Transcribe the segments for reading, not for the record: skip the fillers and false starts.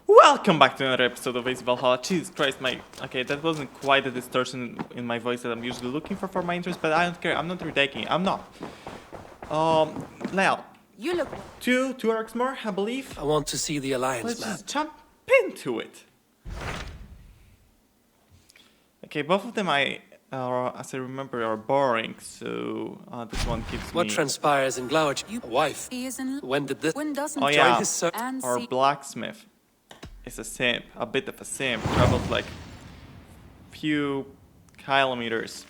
Welcome back to another episode of Creed Valhalla. Jesus Christ, okay, that wasn't quite the distortion in my voice that I'm usually looking for my interest, but I don't care. I'm not retaking it. I'm not. Now, You look. two arcs more, I believe. I want to see the Alliance Let's map. just jump into it. Okay, both of them as I remember, are boring. So this one keeps What me. transpires in Glauch? A wife. He is in. When did this? When doesn't Oh join yeah, his ser- and our see. blacksmith is a simp, a bit of a simp. Traveled like few kilometers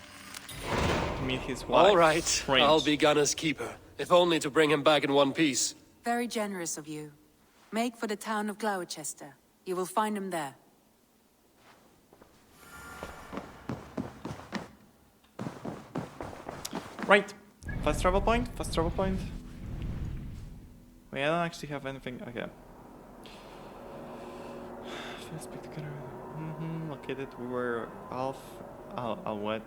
to meet his wife. All right, Strange. I'll be Gunner's keeper, if only to bring him back in one piece. Very generous of you. Make for the town of Gloucester. You will find him there. Right, fast travel point. Wait, I don't actually have anything. Okay. Let's pick together. Located where Alf. What?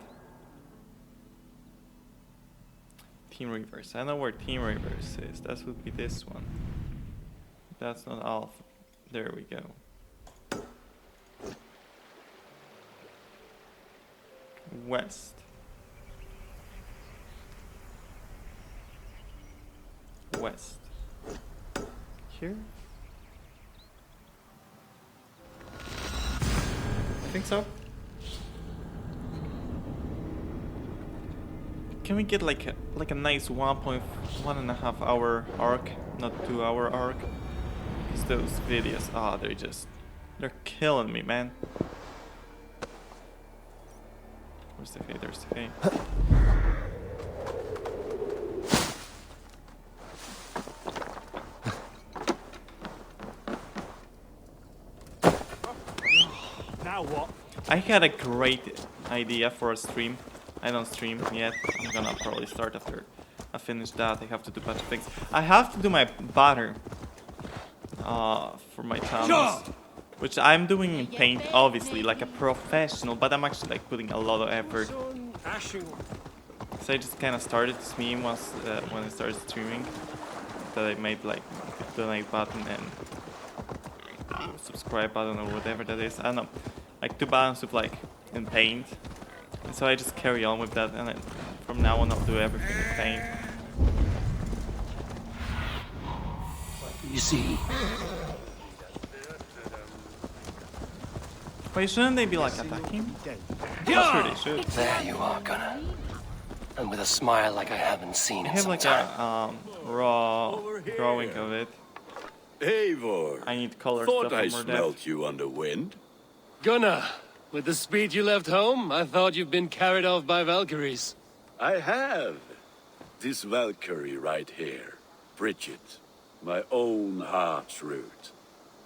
Team Reverse. I know where Team Reverse is. That would be this one. That's not Alf. There we go. West. Here? I think so. Can we get like a nice 1.5 hour arc, not 2 hour arc? Because those videos, they're killing me, man. Where's the fade? There's the fade. Now what? I had a great idea for a stream. I don't stream yet. I'm gonna probably start after I finish that. I have to do a bunch of things. I have to do my banner for my towns, which I'm doing in paint, obviously, like a professional. But I'm actually like putting a lot of effort. So I just kind of started this meme when I started streaming. That I made like the donate button and subscribe button or whatever that is. I don't know, like 2 buttons with like in paint. And so I just carry on with that, and from now on I'll do everything in paint. You see, Wait, shouldn't they be like attacking? I'm sure they should. there you are, Gunner. And with a smile like I haven't seen I in have some like time. a raw drawing of it. Eivor, I need color thought stuff I for more depth. smelt you on the wind. Gunner, with the speed you left home, I thought you'd been carried off by Valkyries. I have. This Valkyrie right here, Bridget, my own heart's root.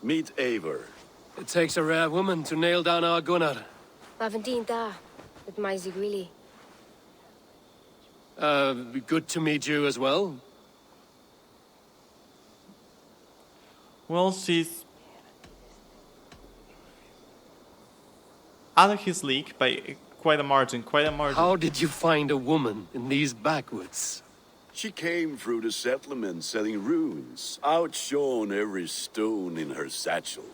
Meet Eivor. It takes a rare woman to nail down our Gunnar. Lavendine da, with my Zigwili. Good to meet you as well. Well, she's out of his league by quite a margin. How did you find a woman in these backwoods? She came through the settlement selling runes, outshone every stone in her satchel.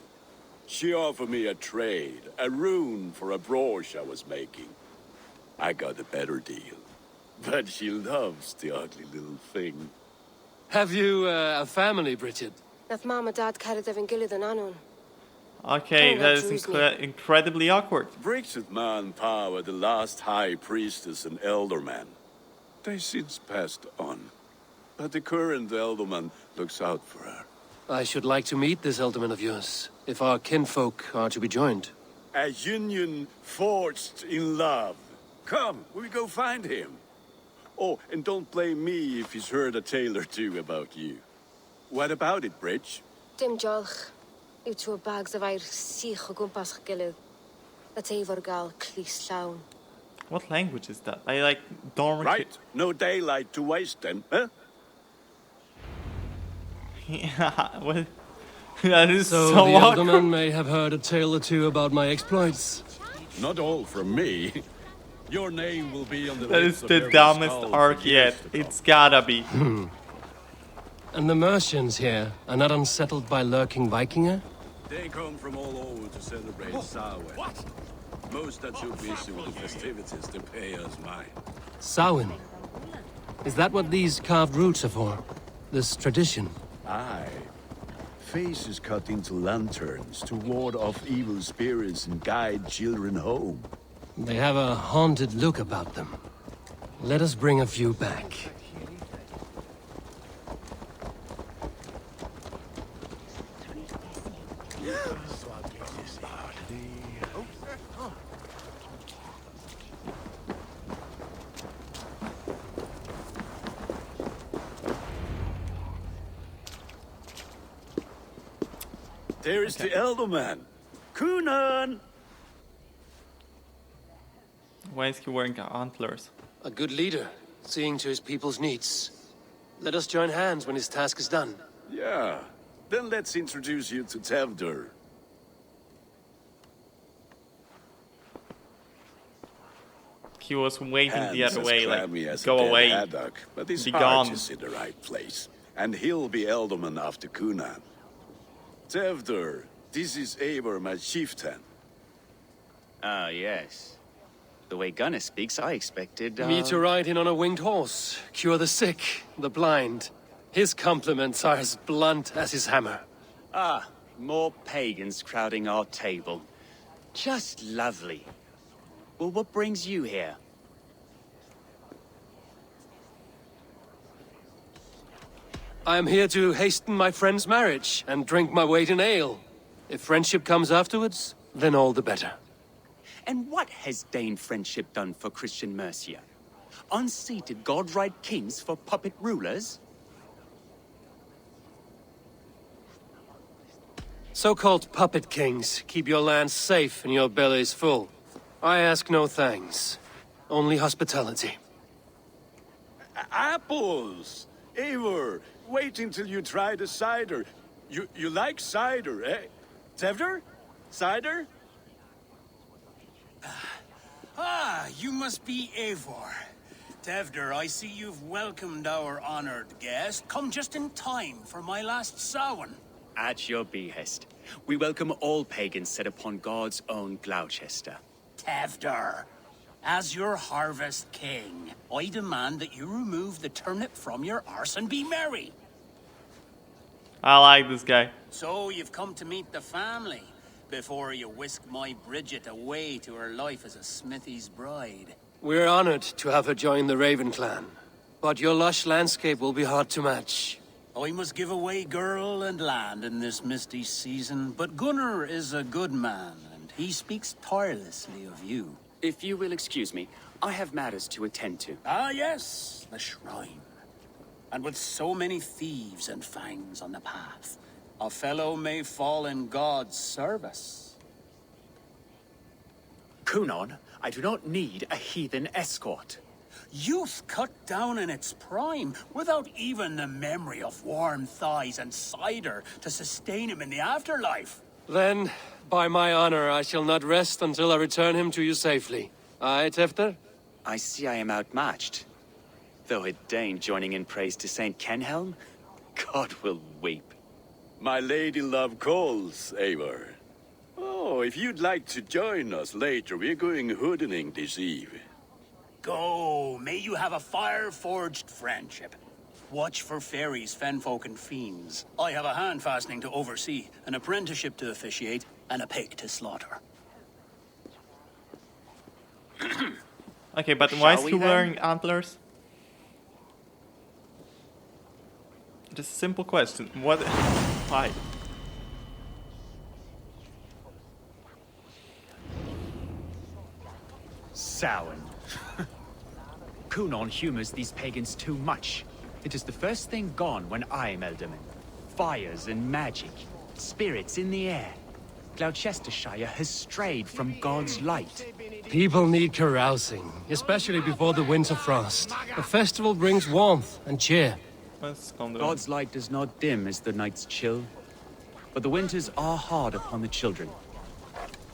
She offered me a trade, a rune for a brooch I was making. I got a better deal. But she loves the ugly little thing. Have you a family, Bridget? Nath mama dad carried evan gilid an anon. Okay, Oh, that that is threws me. incredibly awkward. Bridget Man Pa were the last high priestess and elderman. They since passed on. But the current elderman looks out for her. I should like to meet this elderman of yours, if our kinfolk are to be joined. A union forged in love. Come, we go find him. Oh, and don't blame me if he's heard a tale or two about you. What about it, Bridge? Dim jolch. Yw tŵ bags of air sich o gwmpas gilid. That efo'r gal clis llawn. What language is that? I like don't. Right, no daylight to waste then, huh? Yeah, what? That is So so the awkward. elderman may have heard a tale or two about my exploits. Not all from me. Your name will be on the That lips is of the every dumbest skull arc for years yet. to come. It's gotta be. And the Mercians here are not unsettled by lurking Vikinger? They come from all over to celebrate Samhain. What? Most are too busy with the festivities to pay us mind. Samhain. Is that what these carved roots are for? This tradition? Aye. Faces cut into lanterns to ward off evil spirits and guide children home. They have a haunted look about them. Let us bring a few back. There is the elder man, Kunan! Why is he wearing antlers? A good leader, seeing to his people's needs. Let us join hands when his task is done. Yeah, then let's introduce you to Tevder. He was waiting the Hands other as way, clammy like, as a go dead away. haddock, but his Be heart gone. is in the right place. And he'll be Elderman after Kunan. Tevder, this is Eivor, my chieftain. Ah, yes. The way Gunnar speaks, I expected, Me to ride in on a winged horse, cure the sick, the blind. His compliments are as blunt as his hammer. Ah, more pagans crowding our table. Just lovely. Well, what brings you here? I am here to hasten my friend's marriage and drink my weight in ale. If friendship comes afterwards, then all the better. And what has Dane friendship done for Christian Mercia? Unseated godright kings for puppet rulers? So-called puppet kings keep your lands safe and your bellies full. I ask no thanks, only hospitality. Apples! Eivor, wait until you try the cider. You like cider, eh? Tevder? Cider? Ah, you must be Eivor. Tevder, I see you've welcomed our honored guest. Come just in time for my last Samhain. At your behest. We welcome all pagans set upon God's own Gloucester. Tevder, as your harvest king, I demand that you remove the turnip from your arse and be merry. I like this guy. So you've come to meet the family before you whisk my Bridget away to her life as a smithy's bride. We're honored to have her join the Raven clan, but your lush landscape will be hard to match. I must give away girl and land in this misty season, but Gunnar is a good man, and he speaks tirelessly of you. If you will excuse me, I have matters to attend to. Ah, yes, the shrine. And with so many thieves and fangs on the path, a fellow may fall in God's service. Kunon, I do not need a heathen escort. Youth cut down in its prime, without even the memory of warm thighs and cider to sustain him in the afterlife. Then, by my honor, I shall not rest until I return him to you safely. Aye, Tefter? I see I am outmatched. Though a Dane joining in praise to Saint Kenhelm, God will weep. My lady love calls, Eivor. Oh, if you'd like to join us later, we're going hoodening this eve. Go, may you have a fire-forged friendship. Watch for fairies, fenfolk, and fiends. I have a hand fastening to oversee, an apprenticeship to officiate, and a pig to slaughter. Okay, but why is Shall he we then? wearing antlers? Just a simple question. What? Why? Samhain. Kunon humors these pagans too much. It is the first thing gone when I am Elderman. Fires and magic, spirits in the air. Gloucestershire has strayed from God's light. People need carousing, especially before the winter frost. A festival brings warmth and cheer. Let's calm down. God's light does not dim as the nights chill, but the winters are hard upon the children.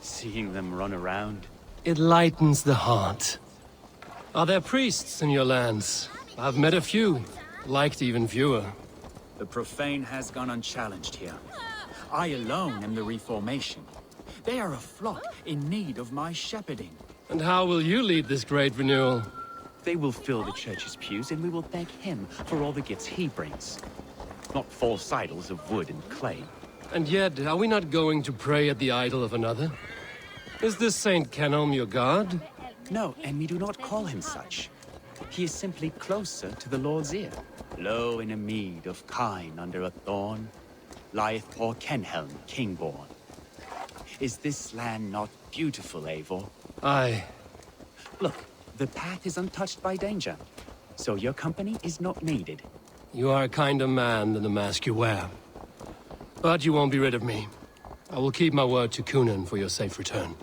Seeing them run around. It lightens the heart. Are there priests in your lands? I've met a few, liked even fewer. The profane has gone unchallenged here. I alone am the reformation. They are a flock in need of my shepherding. And how will you lead this great renewal? They will fill the church's pews, and we will thank him for all the gifts he brings. Not false idols of wood and clay. And yet, are we not going to pray at the idol of another? Is this Saint Canom your god? No, and we do not call him such. He is simply closer to the Lord's ear. Low in a mead of kine under a thorn, lieth poor Kenhelm, king-born. Is this land not beautiful, Eivor? Aye. Look, the path is untouched by danger, so your company is not needed. You are a kinder man than the mask you wear. But you won't be rid of me. I will keep my word to Kunan for your safe return.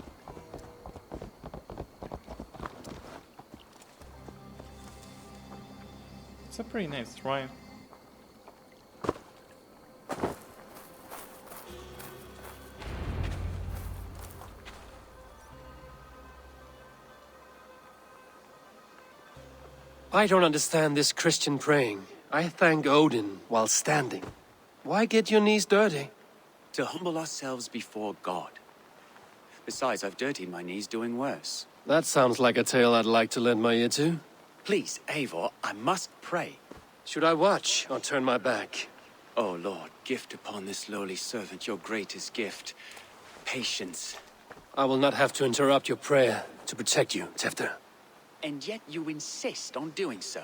It's a pretty nice shrine. I don't understand this Christian praying. I thank Odin while standing. Why get your knees dirty? To humble ourselves before God. Besides, I've dirtied my knees doing worse. That sounds like a tale I'd like to lend my ear to. Please, Eivor, I must pray. Should I watch or turn my back? Oh Lord, gift upon this lowly servant your greatest gift. Patience. I will not have to interrupt your prayer to protect you, Tefter. And yet you insist on doing so.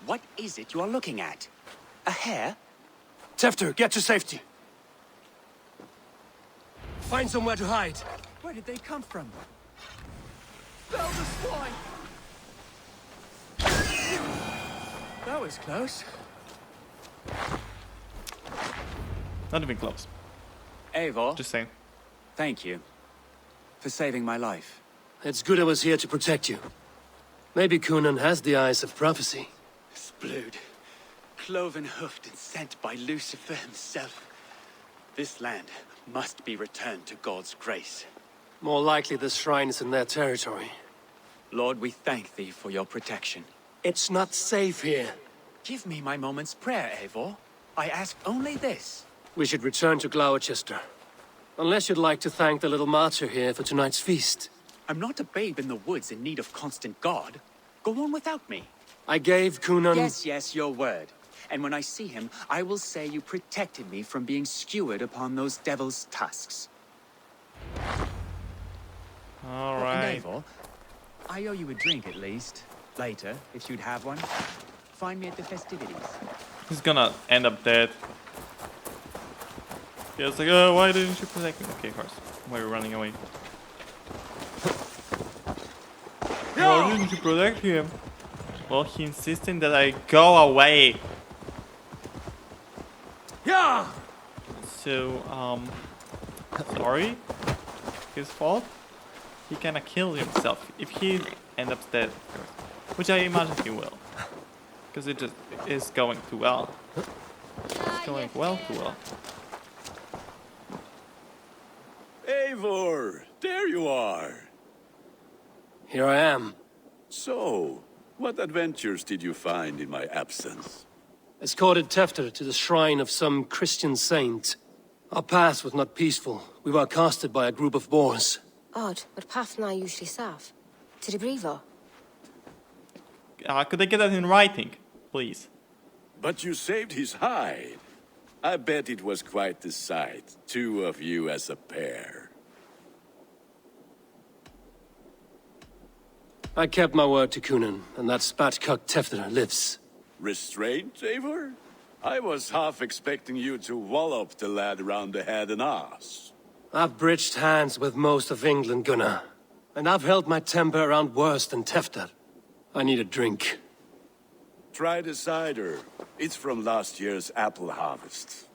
What is it you are looking at? A hare? Tefter, get to safety! Find somewhere to hide. Where did they come from? That was close. Not even close. Eivor, Just saying. thank you for saving my life. It's good I was here to protect you. Maybe Kunan has the eyes of prophecy. Splood, cloven-hoofed and sent by Lucifer himself. This land must be returned to God's grace. More likely the shrine is in their territory. Lord, we thank thee for your protection. It's not safe here. Give me my moment's prayer, Eivor. I ask only this. We should return to Gloucester. Unless you'd like to thank the little martyr here for tonight's feast. I'm not a babe in the woods in need of constant guard. Go on without me. I gave Kunan... Yes, your word. And when I see him, I will say you protected me from being skewered upon those devil's tusks. Alright. And Eivor, I owe you a drink at least. Later, if you'd have one. Find me at the festivities. He's gonna end up dead. Yeah, it's like, oh, why didn't you protect me? Okay, of course. Why are you running away? Why didn't you protect him? Well, he insisted that I go away. Yeah! So, sorry. His fault. He kinda killed himself. If he ends up dead, of course. Which I imagine he will. Because it just is going too well. It's going well too well. Eivor, there you are. Here I am. So, what adventures did you find in my absence? Escorted Tefter to the shrine of some Christian saint. Our path was not peaceful. We were accosted by a group of boars. Odd, but path na usually safe. To the Brevo. Could I get that in writing, please? But you saved his hide. I bet it was quite the sight, two of you as a pair. I kept my word to Kunan, and that spatcock Tefter lives. Restraint, Eivor? I was half expecting you to wallop the lad around the head and ass. I've bridged hands with most of England, Gunnar. And I've held my temper around worse than Tefter. I need a drink. Try the cider. It's from last year's apple harvest.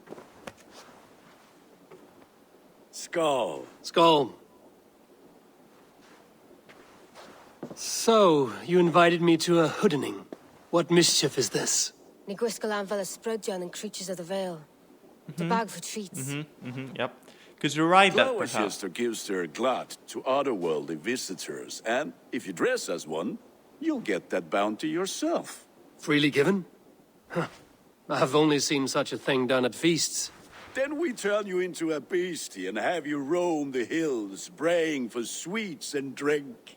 Skull. Skull. So, you invited me to a hoodening. What mischief is this? Ni gwisgalan fel ysbrydion and creatures of the Vale. The bag for treats. Yep. Could you write that, perhaps? Gloucester gives their glut to otherworldly visitors, and if you dress as one, you'll get that bounty yourself. Freely given? Huh. I've only seen such a thing done at feasts. Then we turn you into a beastie and have you roam the hills, braying for sweets and drink.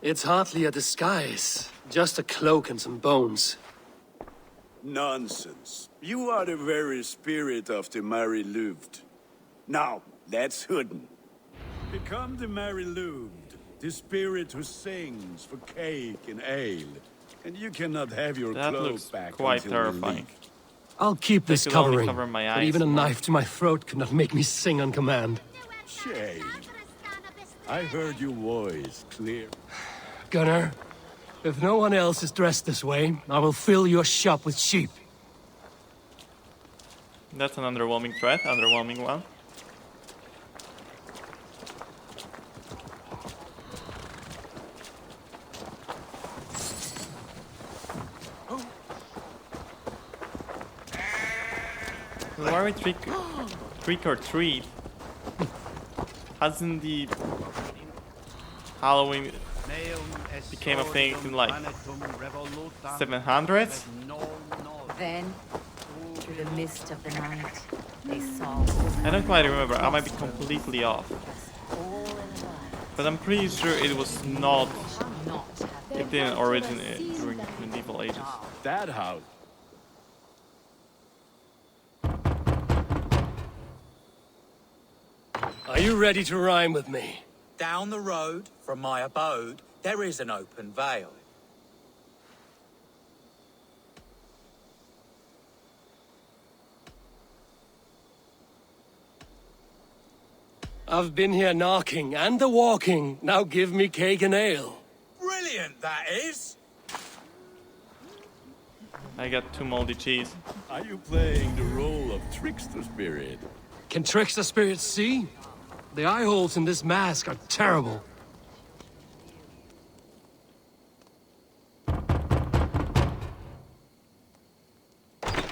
It's hardly a disguise. Just a cloak and some bones. Nonsense. You are the very spirit of the Mary Louved. Now, that's Hooden. Become the Mary Louved, the spirit who sings for cake and ale. And you cannot have your That cloak looks back quite until we terrifying. leave. I'll keep this could only covering. cover my But eyes even a more. knife to my throat could not make me sing on command. Shame. I heard your voice clear. Gunnar, if no one else is dressed this way, I will fill your shop with sheep. That's an underwhelming threat, underwhelming one. Why are we trick or treat? Hasn't the Halloween became a thing in like 700s? Then, through the mist of the night, they saw I don't quite remember, I might be completely off. But I'm pretty sure it was not, it didn't originate during medieval ages. That house. Are you ready to rhyme with me? Down the road from my abode, there is an open vale. I've been here knocking and the walking. Now give me cake and ale. Brilliant, that is! I got 2 moldy cheese. Are you playing the role of trickster spirit? Can trickster spirits see? The eye holes in this mask are terrible.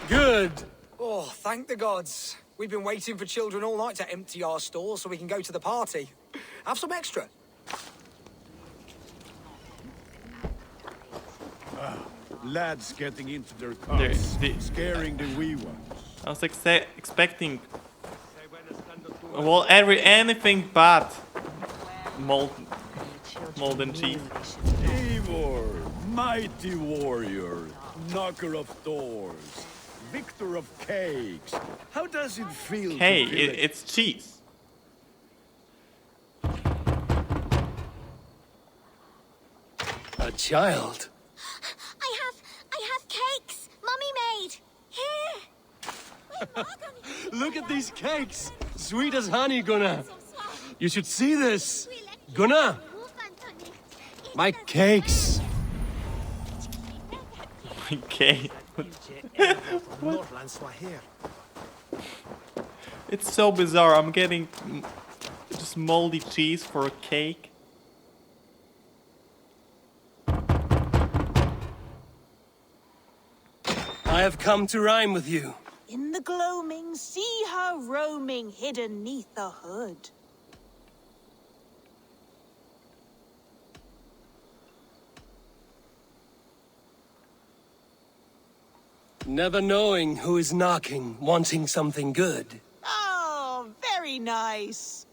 Good. Oh, thank the gods. We've been waiting for children all night to empty our stores so we can go to the party. Have some extra. Lads getting into their cars, scaring the wee ones. I was expecting, well, anything but molten cheese. Eivor, mighty warrior, knocker of doors, victor of cakes. How does it feel Hey, to feel it's cheese. A child. I have cakes Mummy made. Here. Look at these cakes. Sweet as honey, Gunnar. You should see this. Gunnar. My cakes. Okay. It's so bizarre. I'm getting just moldy cheese for a cake. I have come to rhyme with you. In the gloaming, see her roaming hidden neath the hood. Never knowing who is knocking, wanting something good. Oh, very nice.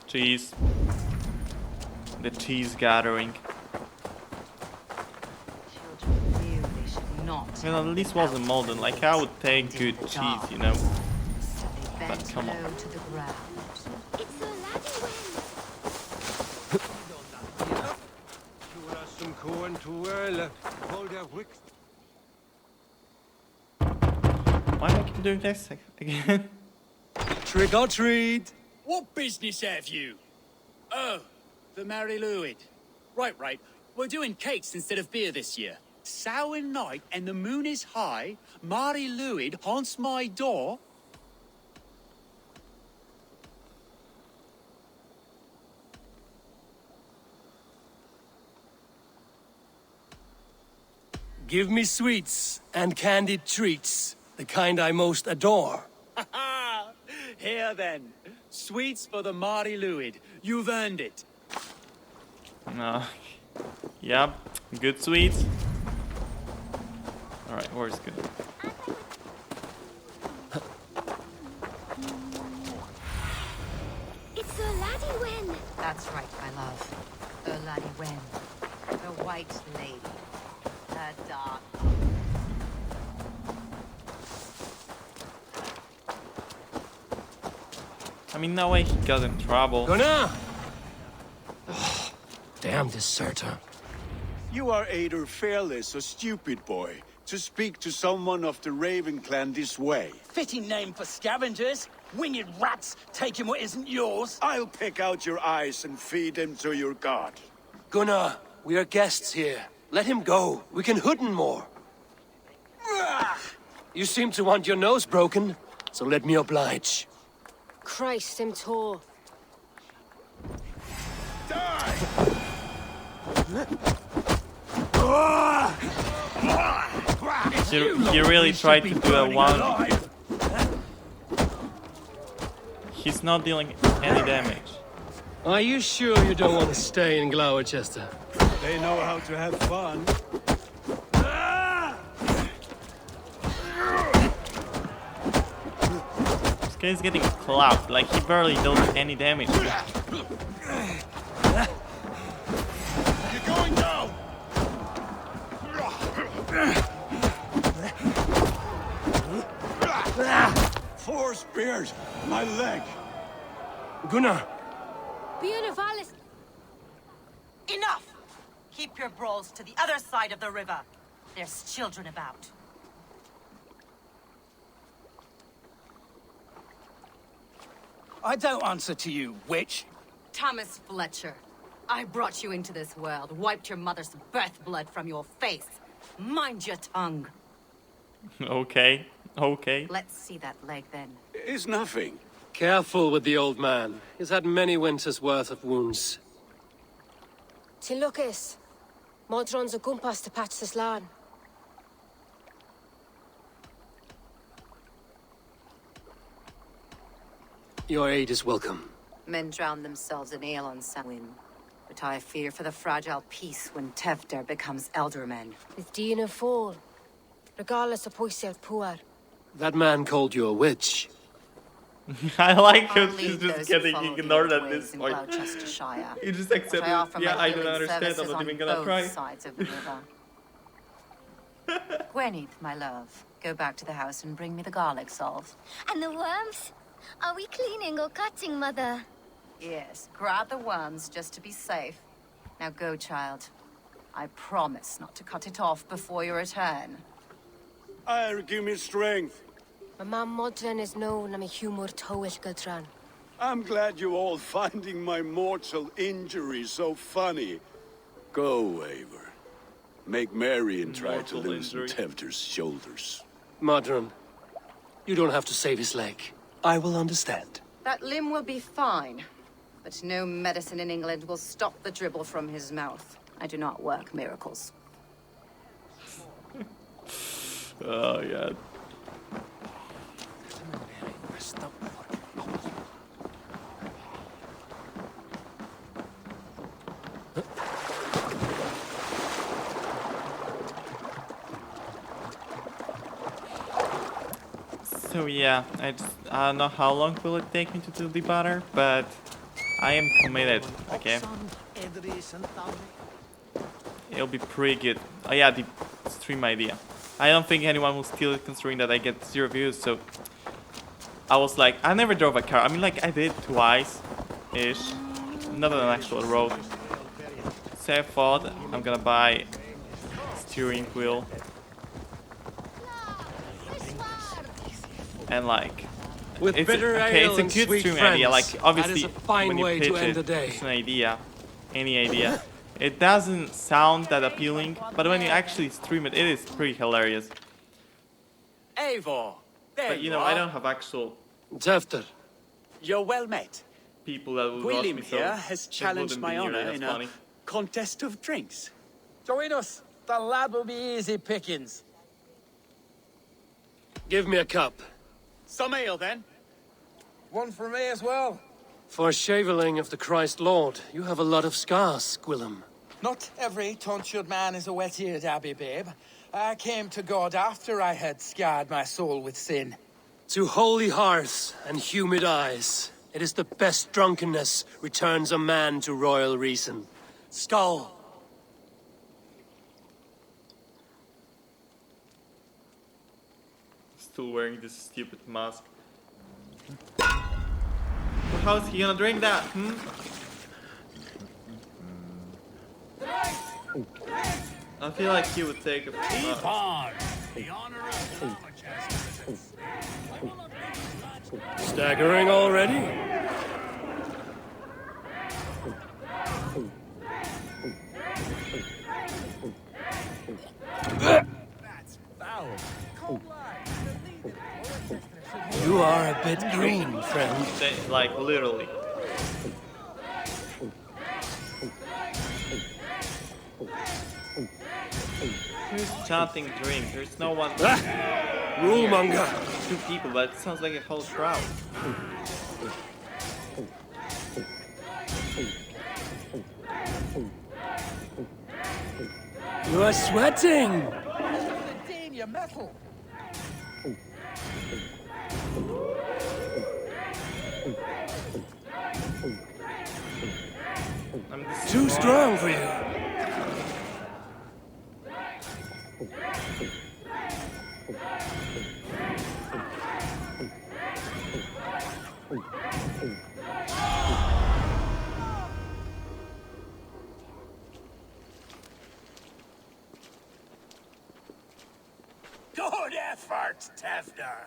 Cheese. The cheese gathering. Well, at least wasn't molten. Like, I would take good cheese, you know. But come on. Why am I keep doing this again? Trick or treat. What business have you? Oh, the Mary Louid. Right. We're doing cakes instead of beer this year. Samhain night and the moon is high. Mary Louid haunts my door. Give me sweets and candied treats, the kind I most adore. Here then, sweets for the Mary Louid. You've earned it. No. Yep. Good sweets. Alright, where's good? It's a laddie Wen. That's right, my love. Laddie Wen. The White Lady. The Dark. I mean, no way he got in trouble. Gunnar! Oh, damn deserter. You are either fearless or stupid, boy, to speak to someone of the Raven clan this way. Fitting name for scavengers. Winged rats taking what isn't yours. I'll pick out your eyes and feed them to your god. Gunnar, we are guests here. Let him go. We can hooden more. You seem to want your nose broken, so let me oblige. Christ, him tall. He really tried to do a one. He's not dealing any damage. Are you sure you don't want to stay in Gloucester? They know how to have fun. This guy's getting clapped, like he barely does any damage. You're going down! Four spears! My leg! Gunnar! Beautifalis. Enough! Keep your brawls to the other side of the river. There's children about. I don't answer to you, witch. Thomas Fletcher, I brought you into this world, wiped your mother's birth blood from your face. Mind your tongue. Okay, okay. Let's see that leg then. It's nothing. Careful with the old man. He's had many winters' worth of wounds. Tilukis. Modron's a gumpas to patch this land. Your aid is welcome. Men drown themselves in ale on Samhain. But I fear for the fragile peace when Tevder becomes eldermen. With Dina fall. Regardless of Poisier Puar. That man called you a witch. I like how I'll she's lead just those who getting follow the ignored old at ways this in point. Gloucestershire. You just But accept I offer it. Yeah, my I don't healing understand. I'm services not on even gonna both try. sides of the river. Gweneth, my love, go back to the house and bring me the garlic salve. And the worms? Are we cleaning or cutting, Mother? Yes, grab the worms just to be safe. Now go, child. I promise not to cut it off before your return. Give me strength. My mam Modron is known I'm a humor towish Gudran. I'm glad you all finding my mortal injury so funny. Go, Eivor. Make merry and try to Mortal loosen injury. Tevder's shoulders. Modron, you don't have to save his leg. I will understand. That limb will be fine, but no medicine in England will stop the dribble from his mouth. I do not work miracles. Oh, yeah. So yeah, I don't know how long will it take me to do the butter, but I am committed, okay? It'll be pretty good. Oh yeah, the stream idea. I don't think anyone will steal it considering that I get 0 views, so I was like, I never drove a car. I mean, like, I did twice-ish, not on an actual road. So I thought I'm gonna buy steering wheel. And like, With it's bitter okay, ale it's a and good sweet stream friends, idea. Like, obviously, that is a fine when you way pitch to end it, the day. it's an idea, any idea. It doesn't sound that appealing, but when you actually stream it, it is pretty hilarious. Eivor, there But you know, are. I don't have actual Tefter, You're well met. people that would watch William me, so here has it challenged wouldn't my be nearly honor as in funny. a contest of drinks. Join us. The lad will be easy pickings. give me a cup. Some ale, then. One for me as well. For shaveling of the Christ Lord, you have a lot of scars, Gwillem. Not every tonsured man is a wet-eared abbey, babe. I came to God after I had scarred my soul with sin. To holy hearths and humid eyes, it is the best drunkenness returns a man to royal reason. Skull! Still wearing this stupid mask. How is he gonna drink that? I feel like he would take a Keep on! The honor of Staggering already? That's foul. You are a bit green, friend. Like, literally. Who's chanting drink? There's no one. Rulemonger! 2 people, but it sounds like a whole crowd. You are sweating! Your metal. Too strong for you. Good effort, Tefder.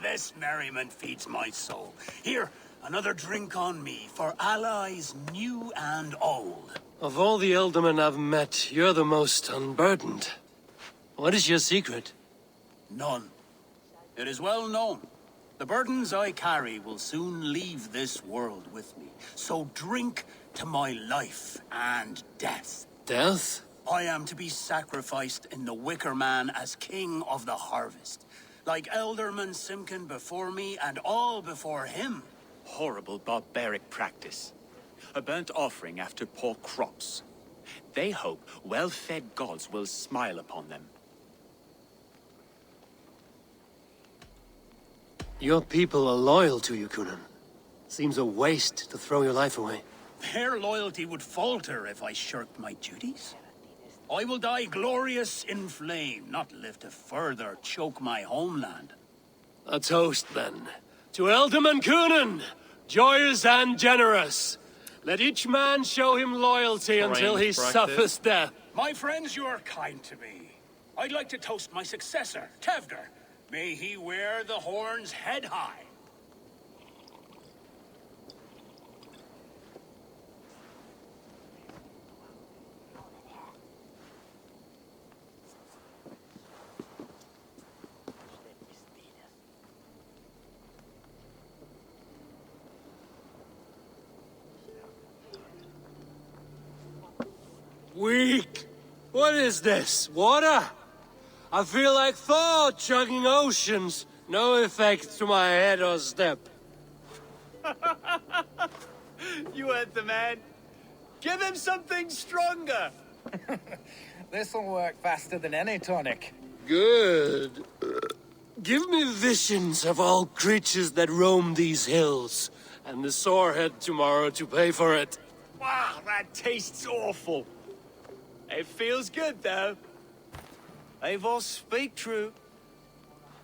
This merriment feeds my soul. Here, another drink on me for allies new and old. Of all the Ealdormen I've met, you're the most unburdened. What is your secret? None. It is well known. The burdens I carry will soon leave this world with me. So drink to my life and death. Death? I am to be sacrificed in the Wicker Man as king of the harvest. Like Elderman Simkin before me and all before him. Horrible barbaric practice. A burnt offering after poor crops. They hope well-fed gods will smile upon them. Your people are loyal to you, Kunan. Seems a waste to throw your life away. Their loyalty would falter if I shirked my duties. I will die glorious in flame, not live to further choke my homeland. A toast, then. To Ealdorman Kunan, joyous and generous. Let each man show him loyalty until he suffers death. My friends, you are kind to me. I'd like to toast my successor, Tevder. May he wear the horns head high. Weak! What is this? Water? I feel like Thor chugging oceans. No effect to my head or step. You heard the man. Give him something stronger. This'll work faster than any tonic. Good. Give me visions of all creatures that roam these hills, and the sorehead tomorrow to pay for it. Wow, that tastes awful. It feels good, though. Eivor, speak true.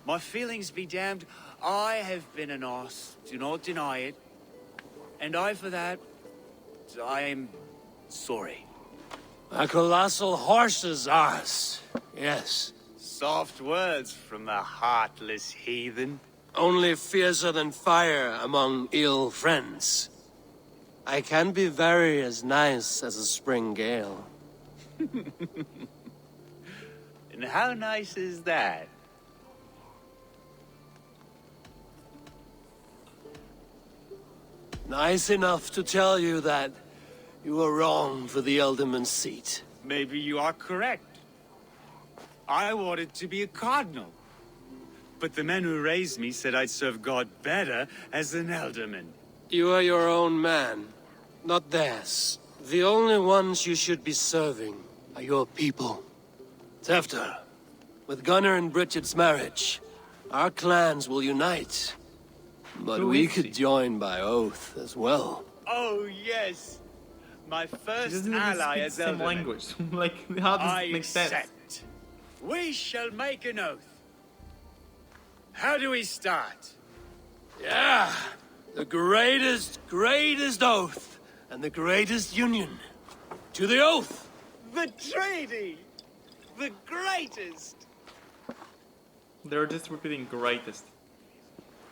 My feelings be damned. I have been an arse. Do not deny it. And I, for that, I am sorry. A colossal horse's arse. Yes. Soft words from the heartless heathen. Only fiercer than fire among ill friends. I can be very as nice as a spring gale. And how nice is that? Nice enough to tell you that you were wrong for the Ealdorman's seat. Maybe you are correct. I wanted to be a cardinal. But the men who raised me said I'd serve God better as an Ealdorman. You are your own man, not theirs. The only ones you should be serving are your people. Tefter, with Gunnar and Bridget's marriage, our clans will unite. But we could join by oath as well. Oh, yes. My She first doesn't even ally speak as the same Elderman. language. Like, how does I it make sense? accept. We shall make an oath. How do we start? Yeah, the greatest oath, and the greatest union. To the oath! The treaty! The greatest! They're just repeating greatest.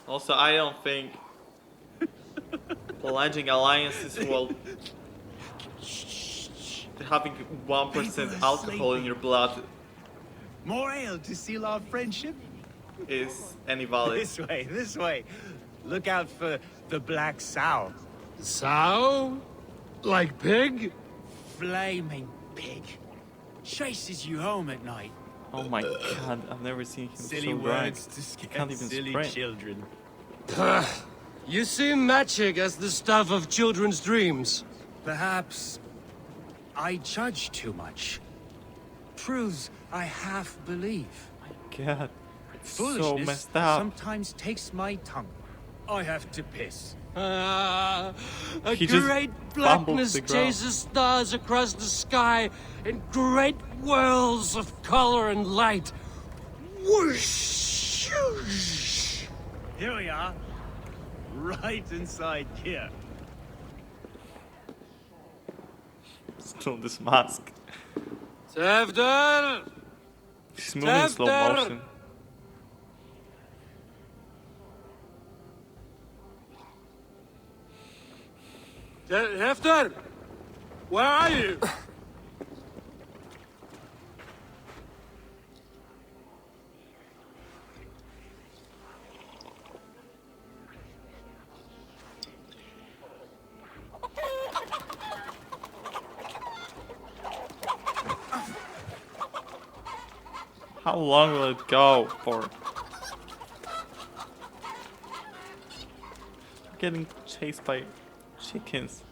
Also, I don't think pledging alliances will having 1% alcohol in your blood More ale to seal our friendship? is any valid. This way. Look out for the black sow. Sow? Like pig? Flaming pig. Chases you home at night. Oh my god, I've never seen him Silly so drunk. words to He scare can't even silly sprint. children. You see magic as the stuff of children's dreams. Perhaps I judge too much. Truths I half believe. God, it's so Foolishness messed up. sometimes takes my tongue. I have to piss. A He just great bumbled blackness the ground. chases stars across the sky in great whirls of color and light. Whoosh! Shoosh. Here we are. Right inside here. Still this mask. Tefter! He's moving in slow Tefter! motion. Hefter! Where are you? How long will it go for? Getting chased by chickens.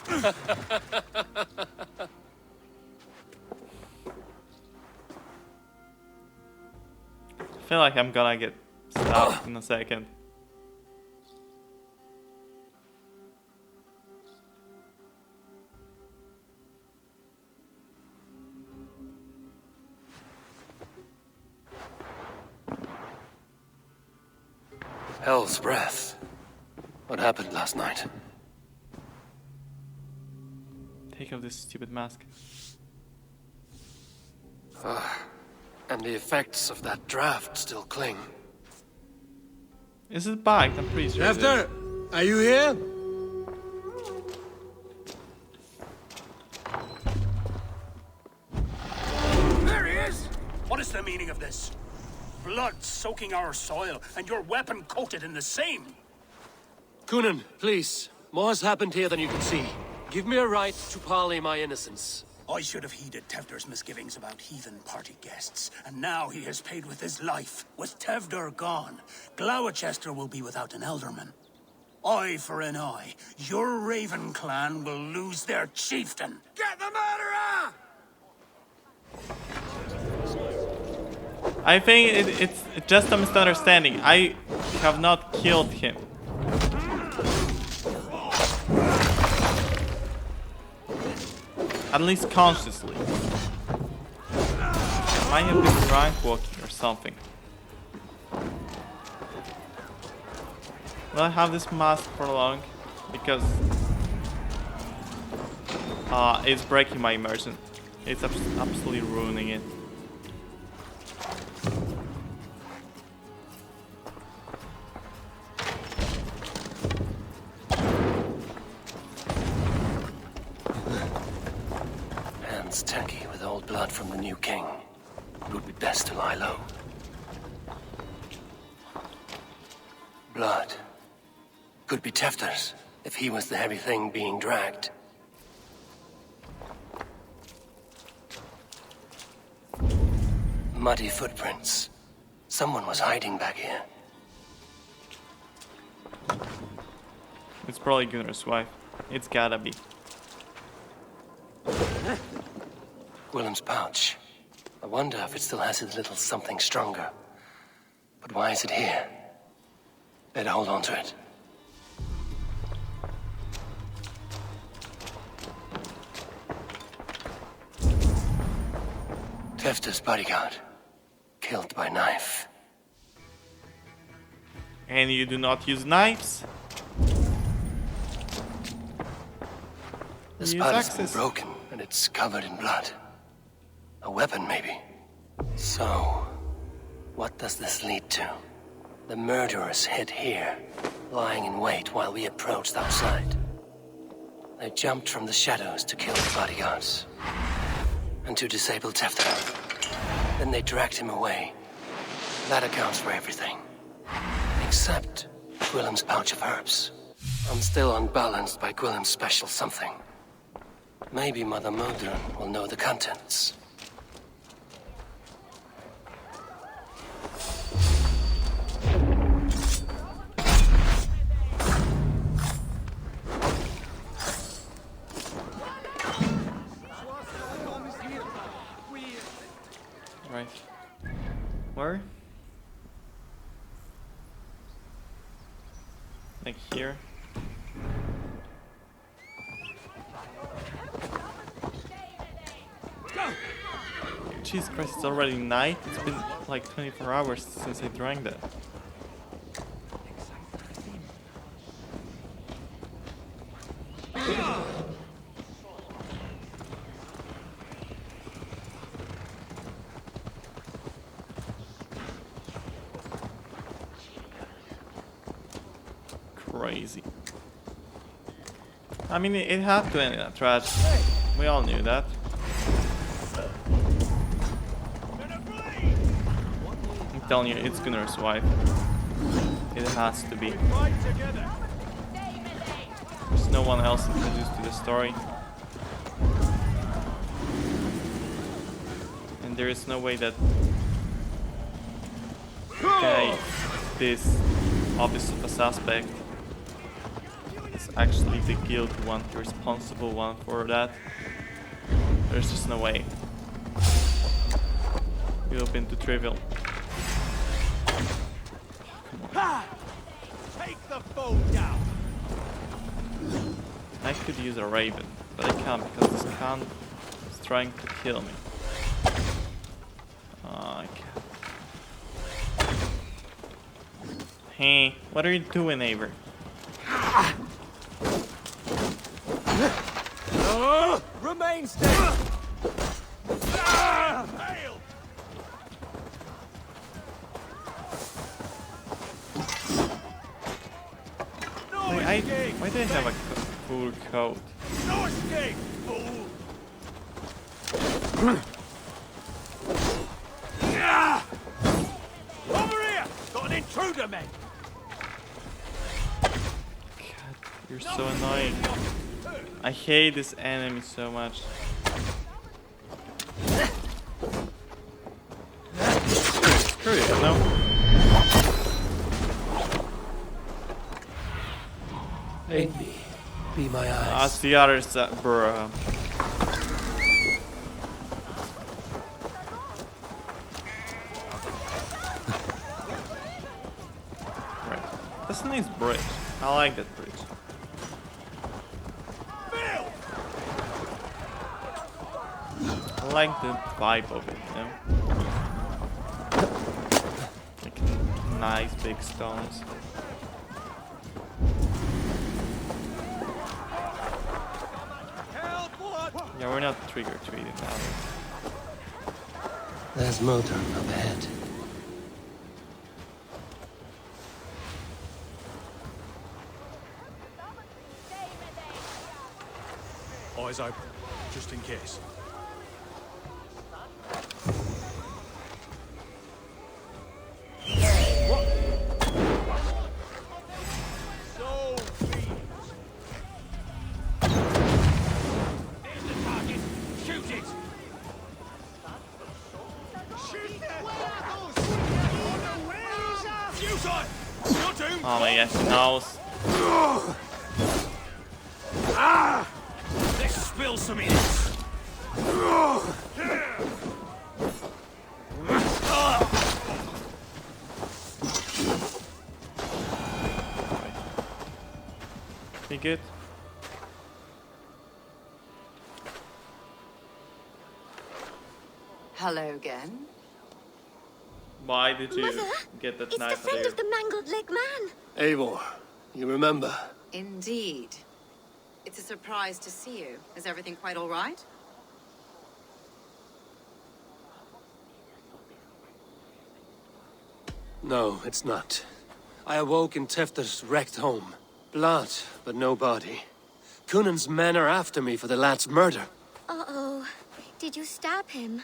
I feel like I'm gonna get stabbed in a second. Hell's breath. What happened last night? Take off this stupid mask. And the effects of that draft still cling. Is it back? I'm pretty sure. it is. Hefter, are you here? There he is! What is the meaning of this? Blood soaking our soil, and your weapon coated in the same. Kunin, please. More has happened here than you can see. Give me a right to parley my innocence. I should have heeded Tevder's misgivings about heathen party guests, and now he has paid with his life. With Tevder gone, Gloucester will be without an elderman. Eye for an eye. Your Raven clan will lose their chieftain. Get the murderer! I think it's just a misunderstanding. I have not killed him. At least consciously. I have been drunk walking or something. Will I have this mask for long? Because it's breaking my immersion. It's absolutely ruining it. Hands tacky with old blood from the new king. It would be best to lie low. Blood. Could be Tefter's, if he was the heavy thing being dragged. Muddy footprints. Someone was hiding back here. It's probably Gunnar's wife. It's gotta be. Willem's pouch. I wonder if it still has its little something stronger. But why is it here? Better hold on to it. Tefta's bodyguard. Killed by knife. And you do not use knives? The Use spud has been axes. broken, and it's covered in blood. A weapon, maybe. So, what does this lead to? The murderers hid here, lying in wait while we approached outside. They jumped from the shadows to kill the bodyguards. And to disable Tefta. Then they dragged him away. That accounts for everything. Except Gwillem's pouch of herbs. I'm still unbalanced by Gwillem's special something. Maybe Mother Modron will know the contents. Right. Where? Like here. Jesus Christ, it's already night. It's been like 24 hours since I drank that. Crazy. I mean, it had to end in a tragedy. We all knew that. I'm telling you, it's Gunnar's wife. It has to be. There's no one else introduced to the story. And there is no way that guy, this obvious of a suspect, is actually the guilty one, the responsible one for that. There's just no way. It would have been too trivial. Take the foe down. I could use a raven, but I can't because this cunt is trying to kill me. Oh, I can't. Hey, what are you doing, Aver? Remain steady. Why do I have a cool coat? No escape, fool. Over here! Got an intruder, man. God, you're so annoying. I hate this enemy so much. Screw you, no? Aid me. Be my eyes. That's the other side, bruh. Right. That's a nice bridge. I like that bridge. I like the vibe of it, you know? Like nice big stones. Yeah, we're not trick-or-treating now. There's Modron up ahead. Eyes open, just in case. Oh my gosh, he knows. feel something. Be good. Hello again. Why did you Mother, get that it's the knife friend there? of the mangled leg man. Eivor, you remember? Indeed. It's a surprise to see you. Is everything quite all right? No, it's not. I awoke in Tefter's wrecked home. Blood, but no body. Cunan's men are after me for the lad's murder. Uh-oh. Did you stab him?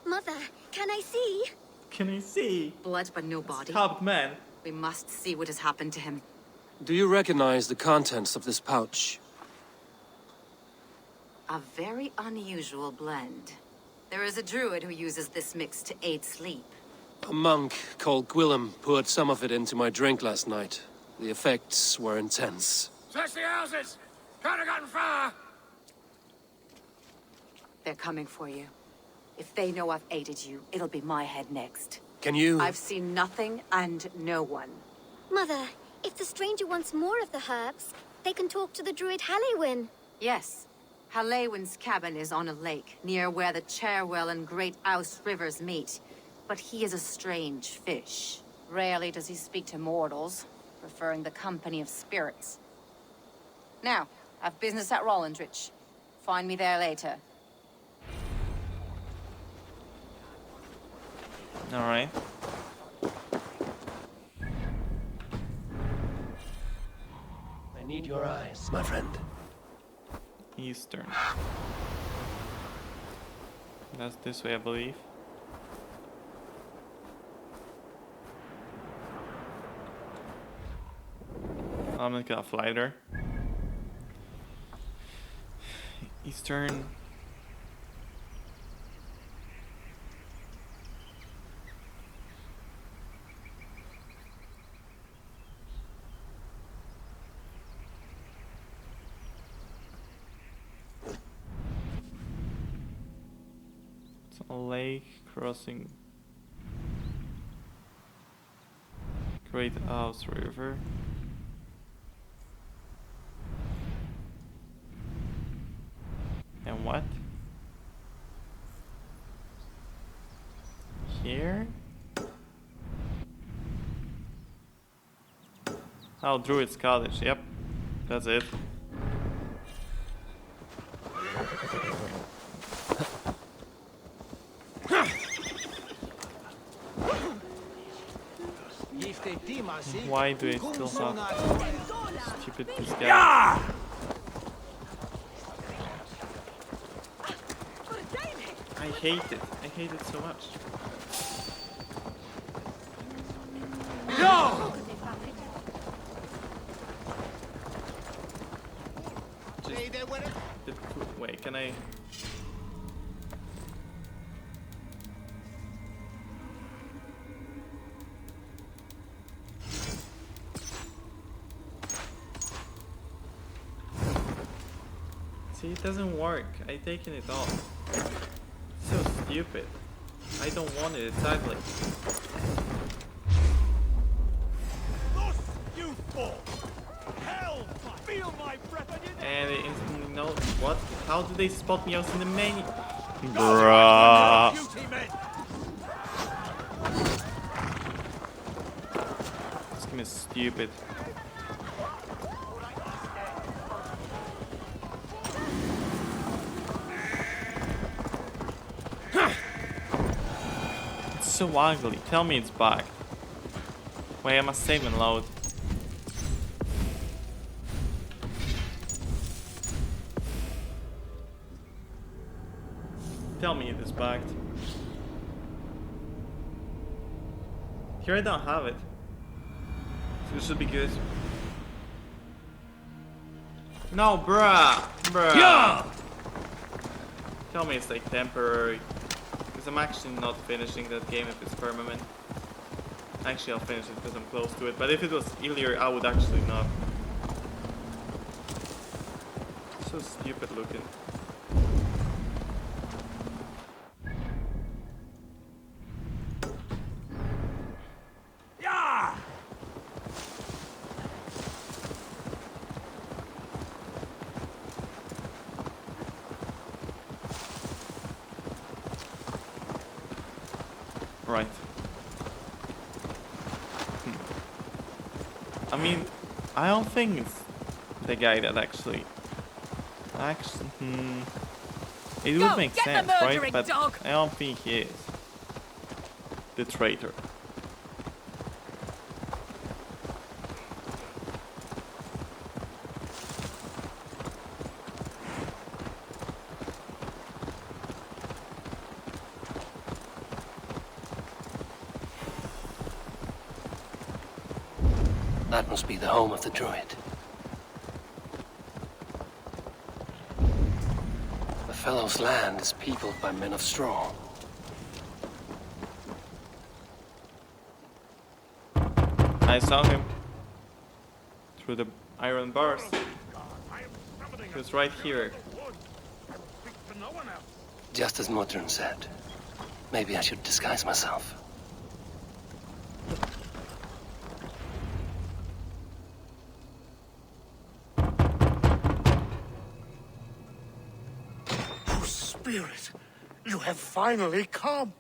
Mother, can I see? Can you see? Blood but no body. Stabbed man. We must see what has happened to him. Do you recognize the contents of this pouch? A very unusual blend. There is a druid who uses this mix to aid sleep. A monk called Gwillem poured some of it into my drink last night. The effects were intense. Search the houses! Can't have gotten far! They're coming for you. If they know I've aided you, it'll be my head next. Can you... I've seen nothing and no one. Mother, if the stranger wants more of the herbs, they can talk to the druid Halewyn. Yes. Halewyn's cabin is on a lake, near where the Cherwell and Great Ouse rivers meet. But he is a strange fish. Rarely does he speak to mortals, preferring the company of spirits. Now, I've business at Rollindrich. Find me there later. Alright. I need your eyes, my friend. Eastern. That's this way, I believe. I'm not gonna fly there. Eastern. It's a lake crossing Great Ouse River. And what? Here? Oh, Druid's Cottage, yep. That's it. Why do I still have stupid disguise? I hate it. I hate it so much. No! Wait, can I? See, it doesn't work. I taken it off. So stupid. I don't want it. It's ugly. Thus you fall. Hell, feel my breath on your neck. And they instantly know what? How do they spot me out in the menu? Bruh. Bruh. This game is stupid. It's so ugly. Tell me it's bugged. Wait, I must save and load. Tell me it is bugged. Here I don't have it. So this should be good. No, bruh! Bruh! Yeah! Tell me it's like temporary. Because I'm actually not finishing that game if it's permanent. Actually, I'll finish it because I'm close to it. But if it was Ilir, I would actually not. So stupid looking. Right. I mean, I don't think it's the guy that actually... It would make get the sense, right? murdering But dog. I don't think he is the traitor. That must be the home of the druid. The fellow's land is peopled by men of straw. I saw him through the iron bars. He was right here. Just as Modron said. Maybe I should disguise myself. Oh, Spirit, you have finally come.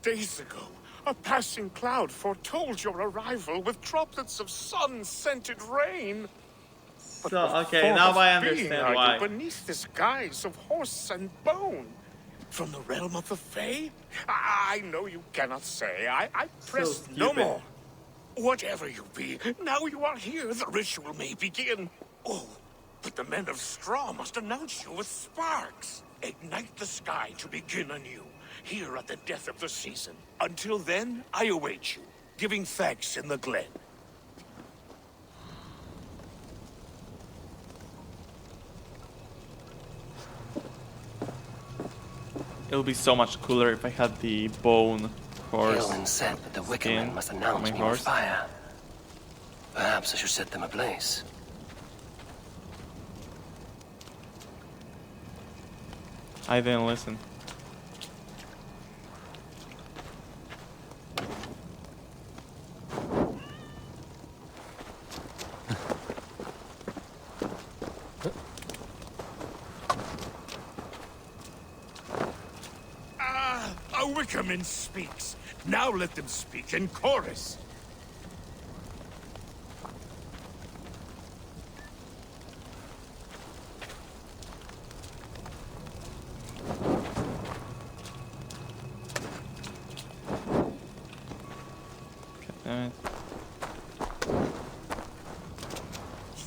Days ago, a passing cloud foretold your arrival with droplets of sun-scented rain. But So, what okay, form now of I being understand are why. you beneath this guise of horse and bone? From the realm of the Fae? I know you cannot say. I press no stupid. more. Whatever you be, now you are here, the ritual may begin. Oh, but the men of straw must announce you with sparks. Ignite the sky to begin anew, here at the death of the season. Until then, I await you, giving thanks in the glen. It'll be so much cooler if I had the bone horse Eowyn said that the Wicker skin Men must on announce my me with horse. fire. Perhaps I should set them ablaze. I didn't listen. A Wickerman speaks. Now let them speak in chorus. Damn it.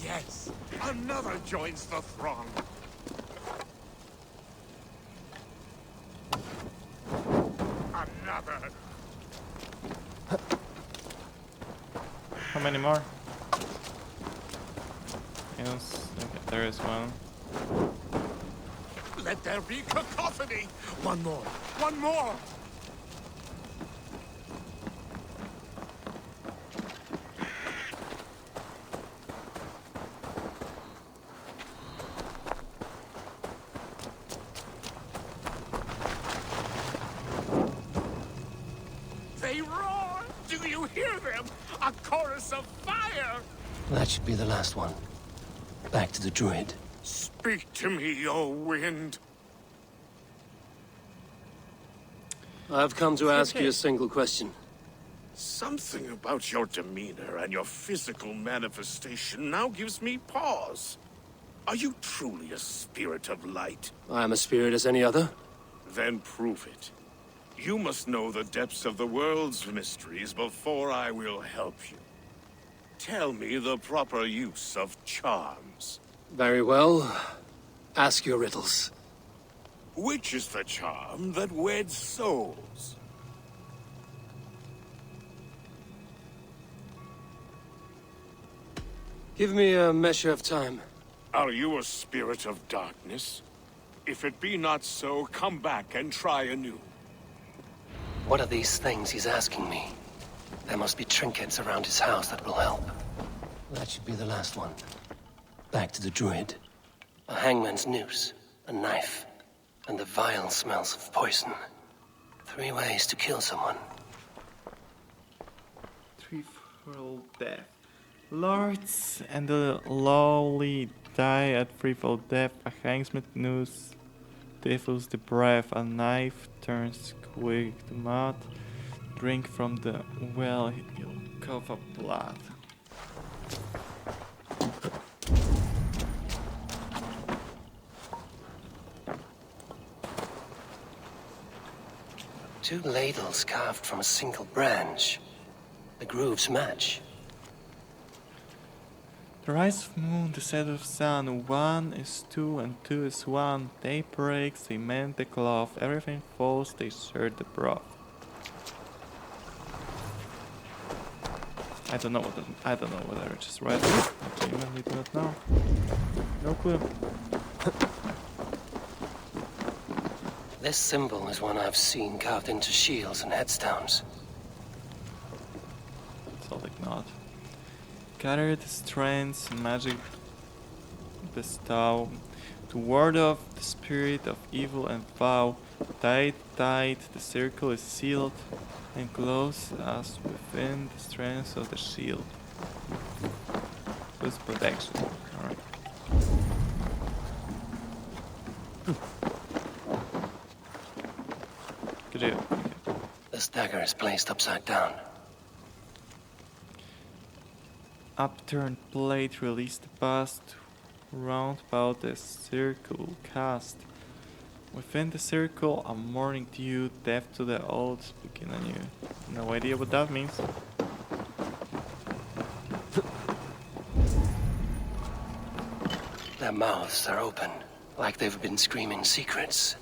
Yes, another joins the throng. Another. How many more? Yes, okay, there is one. Let there be cacophony. One more. One more. They roar. Do you hear them? A chorus of fire. That should be the last one. Back to the druid. Speak to me, O wind. I've come to ask okay. you a single question. Something about your demeanor and your physical manifestation now gives me pause. Are you truly a spirit of light? I am a spirit as any other. Then prove it. You must know the depths of the world's mysteries before I will help you. Tell me the proper use of charms. Very well. Ask your riddles. Which is the charm that weds souls? Give me a measure of time. Are you a spirit of darkness? If it be not so, come back and try anew. What are these things he's asking me? There must be trinkets around his house that will help. That should be the last one. Back to the druid. A hangman's noose, a knife, and the vile smells of poison. 3 ways to kill someone. Threefold death. Lords and the lowly die at threefold death. A hangsmith noose defiles the breath. A knife turns quick to mud. Drink from the well, you'll cough up blood. Two ladles carved from a single branch. The grooves match. The rise of moon, the set of sun, 1 is 2 and 2 is 1. Day breaks, they mend the cloth, everything falls, they share the broth. I don't know what I just read. I genuinely do not know. No clue. This symbol is one I've seen carved into shields and headstones. So like not. Gather the strengths magic bestow to ward off the spirit of evil and vow. Tight, the circle is sealed and close as within the strength of the shield. With protection. Alright. Good deal. This dagger is placed upside down. Upturned blade, release the past. Round about the circle cast. Within the circle, a morning dew, death to the old, begin anew. No idea what that means. Their mouths are open, like they've been screaming secrets.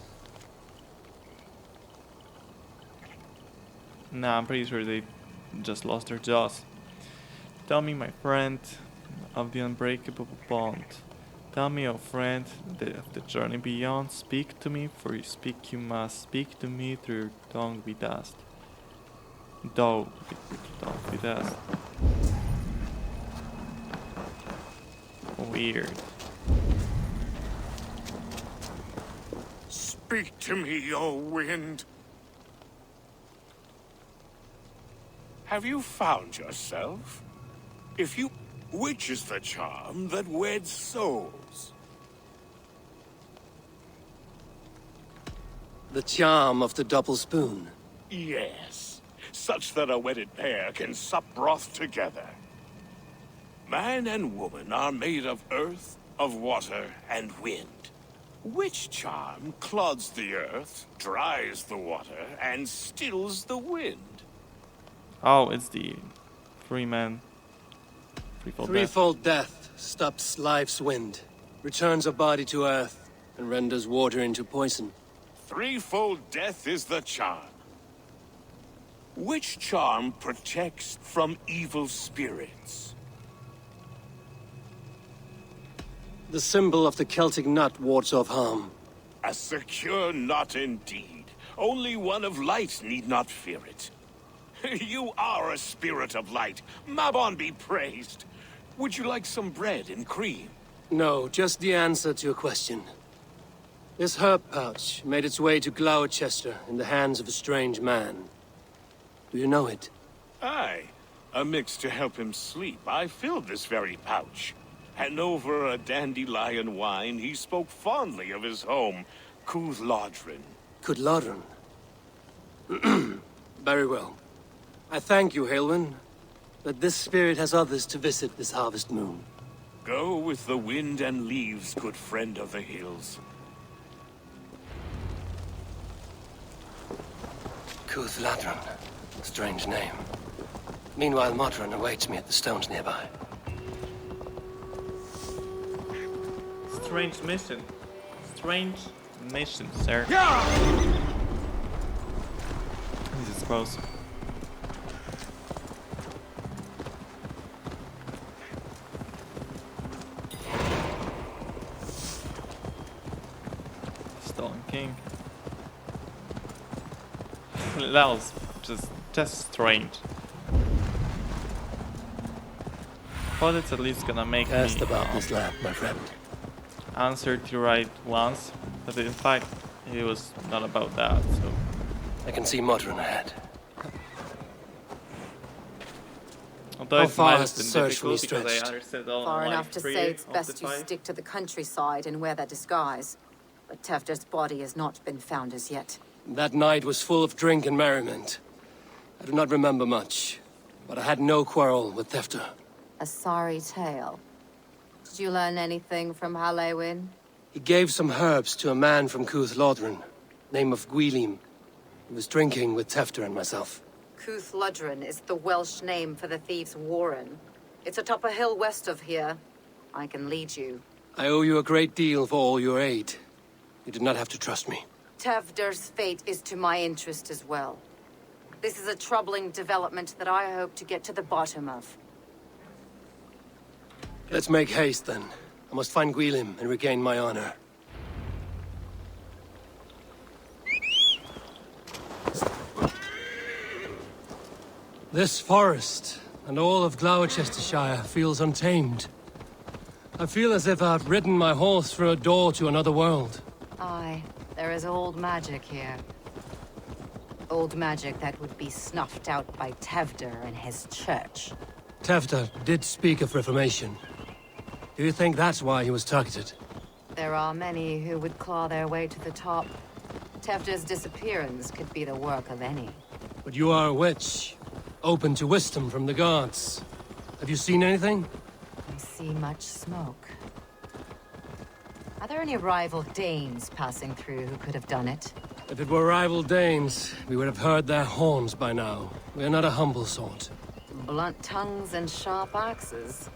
Nah, I'm pretty sure they just lost their jaws. Tell me, my friend, of the unbreakable bond. Tell me, oh friend, of the journey beyond. Speak to me, for you speak you must. Speak to me through your tongue be dust. Though tongue be dust. Weird. Speak to me, O wind. Have you found yourself? If you... Which is the charm that weds souls? The charm of the double spoon. Yes, such that a wedded pair can sup broth together. Man and woman are made of earth, of water, and wind. Which charm clods the earth, dries the water, and stills the wind? Oh, it's the Threefold death stops life's wind, returns a body to earth, and renders water into poison. Threefold death is the charm. Which charm protects from evil spirits? The symbol of the Celtic nut wards off harm. A secure knot indeed. Only one of light need not fear it. You are a spirit of light. Mabon be praised. Would you like some bread and cream? No, just the answer to your question. This herb pouch made its way to Gloucester in the hands of a strange man. Do you know it? Aye. A mix to help him sleep. I filled this very pouch. And over a dandelion wine, he spoke fondly of his home, Cúthládrin. Cúthládrin? Very well. I thank you, Halwyn, that this spirit has others to visit this harvest moon. Go with the wind and leaves, good friend of the hills. Cúthládrin. Strange name. Meanwhile, Modron awaits me at the stones nearby. Strange mission. Strange mission, sir. Yeah! This is close. Stolen King. That was just strange. But it's at least gonna make Cast me about this land, my friend. answer the right ones, but in fact it was not about that, so I can see Modron ahead. although How it far might has have the been search for difficult you because I stretched? understood all Far like enough to 3 say it's of the best you 5. stick to the countryside and wear that disguise. But Tefter's body has not been found as yet. That night was full of drink and merriment. I do not remember much, but I had no quarrel with Thefter. A sorry tale. Did you learn anything from Halewin? He gave some herbs to a man from Cuth Lodren, name of Gwylim. He was drinking with Tefter and myself. Cuth Lodren is the Welsh name for the thieves' warren. It's atop a hill west of here. I can lead you. I owe you a great deal for all your aid. You did not have to trust me. Tevder's fate is to my interest as well. This is a troubling development that I hope to get to the bottom of. Let's make haste, then. I must find Gwylim and regain my honor. This forest and all of Gloucestershire feels untamed. I feel as if I've ridden my horse through a door to another world. Aye, there is old magic here. Old magic that would be snuffed out by Tevder and his church. Tefter did speak of reformation. Do you think that's why he was targeted? There are many who would claw their way to the top. Tevder's disappearance could be the work of any. But you are a witch, open to wisdom from the gods. Have you seen anything? I see much smoke. Are there any rival Danes passing through who could have done it? If it were rival Danes, we would have heard their horns by now. We are not a humble sort. Blunt tongues and sharp axes.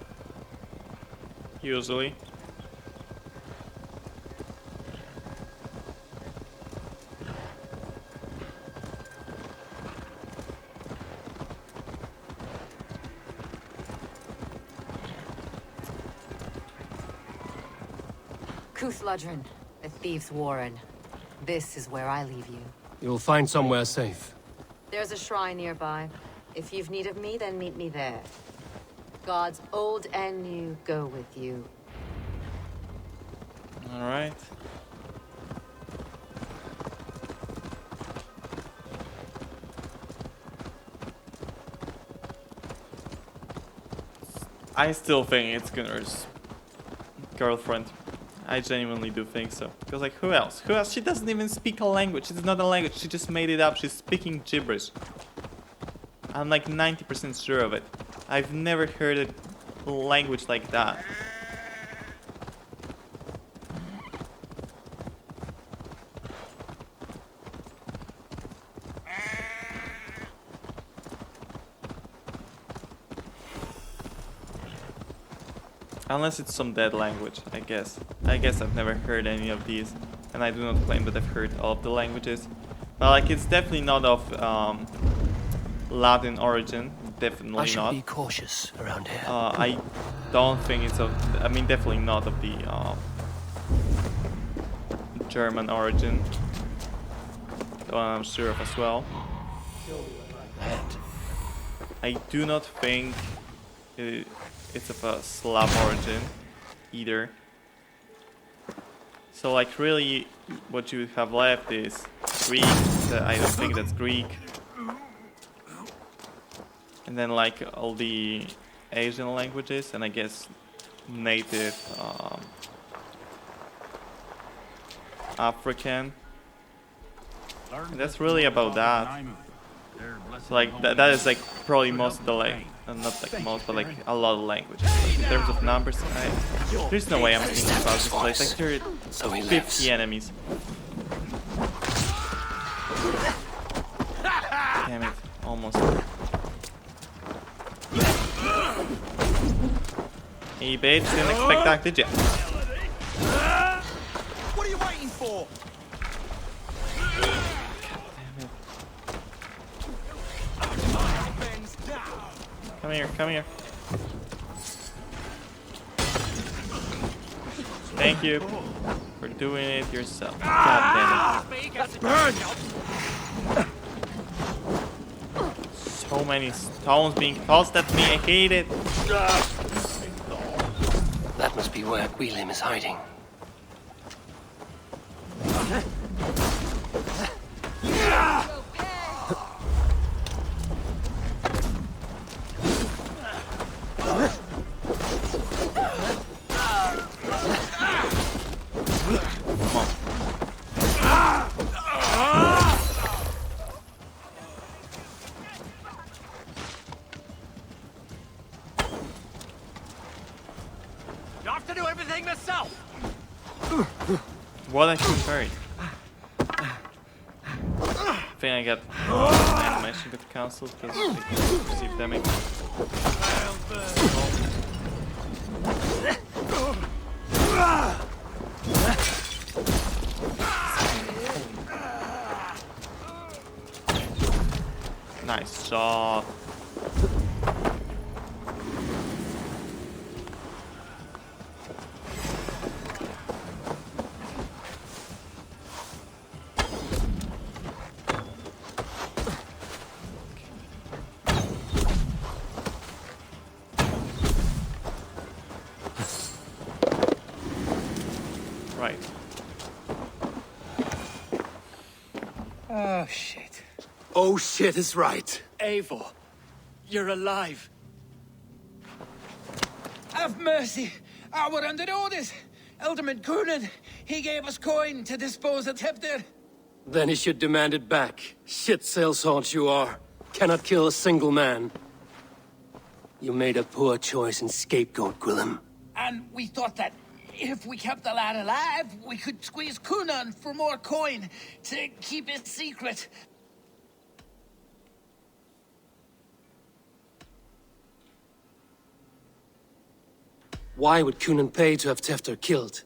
Usually. Cuth Lodren, the thieves' warren. This is where I leave you. You'll find somewhere safe. There's a shrine nearby. If you've need of me, then meet me there. Gods old and new go with you. All right. I still think it's Gunnar's girlfriend. I genuinely do think so. Because like, who else? Who else? She doesn't even speak a language. It's not a language. She just made it up. She's speaking gibberish. I'm like 90% sure of it. I've never heard a language like that. Unless it's some dead language, I guess. I guess I've never heard any of these. And I do not claim that I've heard all of the languages. But like, it's definitely not of Latin origin. Definitely I should not. be cautious around here. I don't think it's of... I mean, definitely not of the German origin. The one I'm sure of as well. I do not think it's of a Slav origin either. So like really what you have left is Greek. I don't think that's Greek. And then like all the Asian languages and I guess native African. And that's really about that. So like that is like probably most of the not like most, but like a lot of languages. Like, in terms of numbers, there's no way I'm thinking about this place. Like there are 50 enemies. Damn it, almost. Hey bitch, didn't expect that, did ya? What are you waiting for? Come here, come here. Thank you for doing it yourself. God damn it. So many stones being tossed at me, I hate it. That must be where Gwylim is hiding. What I can parry? I think I got an animation with the council because they receive damage. Nice shot. Right. Oh, shit. Oh shit is right. Eivor, you're alive. Have mercy. I were under orders. Alderman Coonan, he gave us coin to dispose of Tefter. Then he should demand it back. Shit sellsword you are. Cannot kill a single man. You made a poor choice in scapegoat, Gwillem. And we thought that if we kept the lad alive, we could squeeze Coonan for more coin to keep it secret. Why would Coonan pay to have Tefter killed?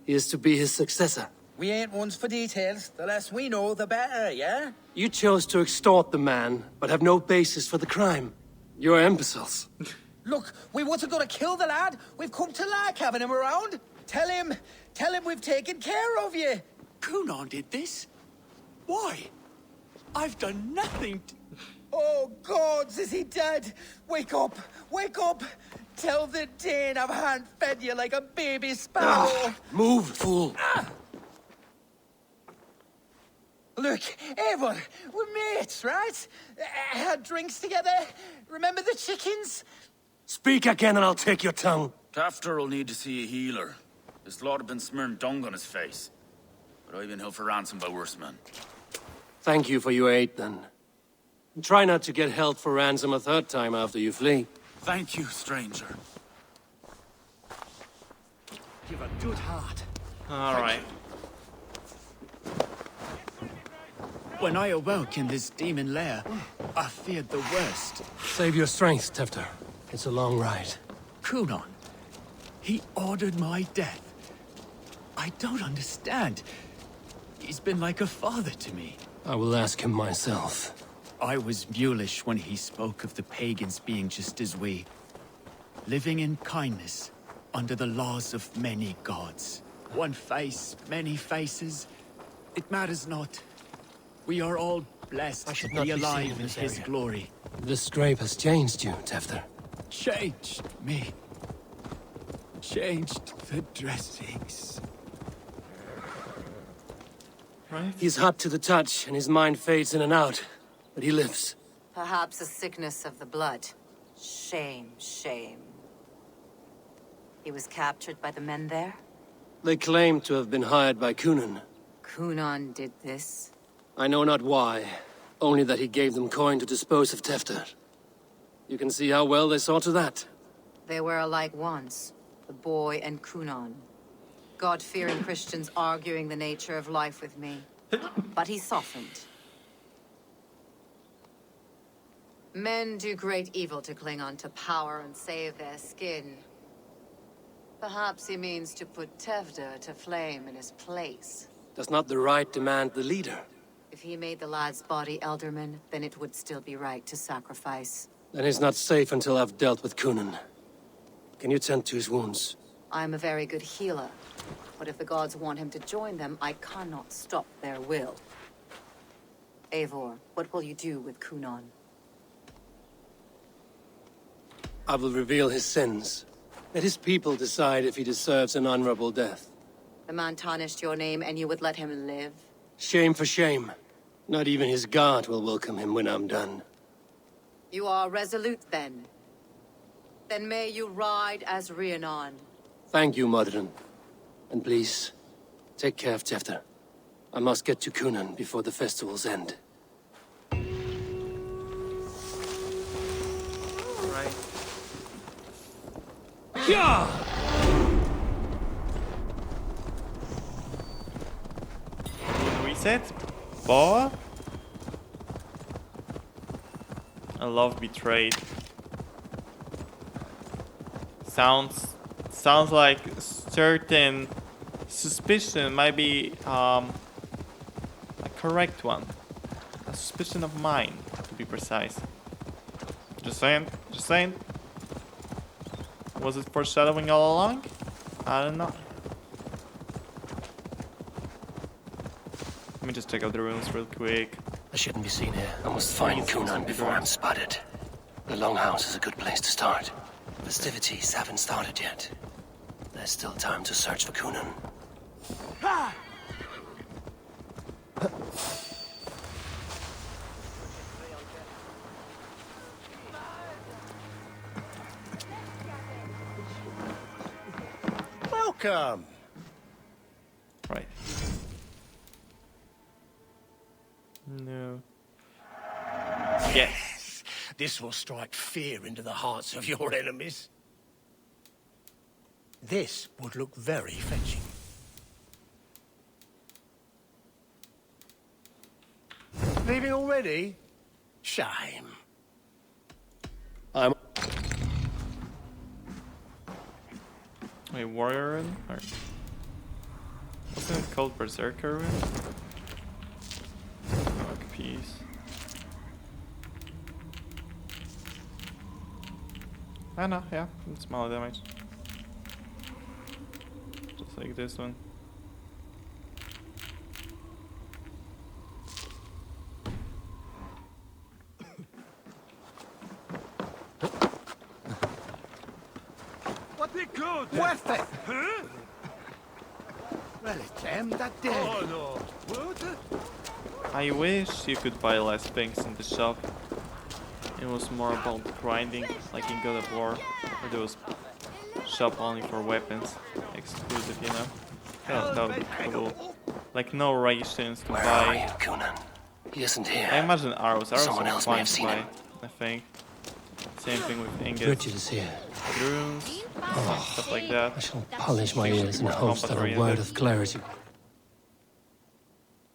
He is to be his successor. We ain't ones for details. The less we know, the better, yeah? You chose to extort the man, but have no basis for the crime. You're imbeciles. Look, we wasn't gonna kill the lad. We've come to like having him around. Tell him we've taken care of you. Coonan did this? Why? I've done nothing to... Oh, gods, is he dead? Wake up! Wake up! Tell the Dane I've hand-fed you like a baby sparrow. Move, fool. Look, Eivor, we're mates, right? Had drinks together. Remember the chickens? Speak again and I'll take your tongue. Tafter will need to see a healer. His lord have been smearing dung on his face. But I've been held for ransom by worse men. Thank you for your aid, then. And try not to get held for ransom a third time after you flee. Thank you, stranger. You've a good heart. Alright. When I awoke in this demon lair, I feared the worst. Save your strength, Tefter. It's a long ride. Coonan, he ordered my death. I don't understand. He's been like a father to me. I will ask him myself. I was mulish when he spoke of the pagans being just as we. Living in kindness, under the laws of many gods. One face, many faces. It matters not. We are all blessed to be alive in his glory. This scrape has changed you, Tefter. Changed me. Changed the dressings. Right. He's hot to the touch, and his mind fades in and out. But he lives. Perhaps a sickness of the blood. Shame, shame. He was captured by the men there? They claim to have been hired by Coonan. Coonan did this? I know not why. Only that he gave them coin to dispose of Tefter. You can see how well they saw to that. They were alike once, the boy and Coonan. God-fearing Christians arguing the nature of life with me. But he softened. Men do great evil to cling on to power and save their skin. Perhaps he means to put Tefter to flame in his place. Does not the right demand the leader? If he made the lad's body Elderman, then it would still be right to sacrifice. Then he's not safe until I've dealt with Coonan. Can you tend to his wounds? I'm a very good healer. But if the gods want him to join them, I cannot stop their will. Eivor, what will you do with Coonan? I will reveal his sins. Let his people decide if he deserves an honorable death. The man tarnished your name and you would let him live? Shame for shame. Not even his guard will welcome him when I'm done. You are resolute, then. Then may you ride as Rhiannon. Thank you, Modron. And please, take care of Tefter. I must get to Coonan before the festival's end. Right. Yeah! mindset, but I love betrayed. Sounds like certain suspicion might be a correct one. A suspicion of mine, to be precise. Just saying, just saying. Was it foreshadowing all along? I don't know. Let me just check out the ruins real quick. I shouldn't be seen here. I must find Kunan before I'm spotted. The Longhouse is a good place to start. Festivities haven't started yet. There's still time to search for Kunan. Welcome. Right. No. Yes. This will strike fear into the hearts of your enemies. This would look very fetching. Leaving already? Shame. Wait, warrior rune? Or wasn't it called berserker rune? Dark piece. Ah no, yeah, it's smaller damage. Just like this one. Worth it! Well, it's them that did. Oh, no. I wish you could buy less things in the shop. It was more about grinding, like in God of War, where there was shop only for weapons, exclusive, you know? That would be cool. Like no rations to Where buy. are you, Kunan? He isn't here. I imagine arrows. Arrows Someone are else may fine have to seen buy, him. I think. Same thing with ingots. Bridget is here. Runes, stuff like that. I shall polish my ears in hopes that a word of clarity.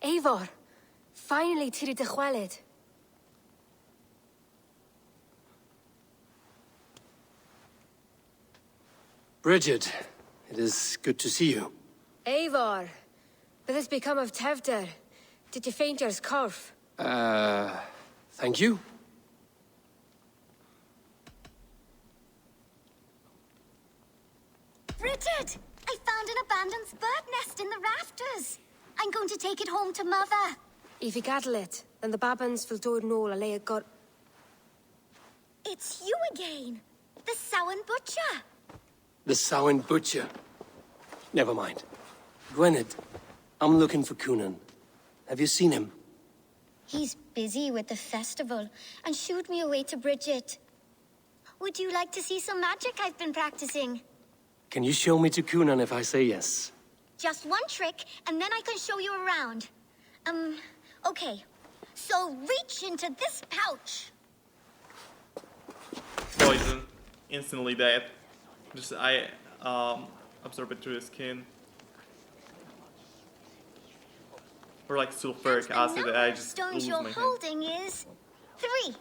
Eivor, finally tiri de chwaled. Bridget, it is good to see you. Eivor, what has become of Tevder? Did you faint your scarf? Thank you. Bridget! I found an abandoned bird nest in the rafters. I'm going to take it home to Mother. If you gattle it, then the babans will do it no a got. It's you again. The Samhain Butcher. The Samhain Butcher. Never mind. Gwynedd, I'm looking for Kunan. Have you seen him? He's busy with the festival and shooed me away to Bridget. Would you like to see some magic I've been practicing? Can you show me to Kunan if I say yes? Just one trick, and then I can show you around. Okay. So reach into this pouch. Poison. Instantly dead. Just I absorb it through the skin. Or like sulfuric acid, I just Stones lose you're my hand. holding is 3.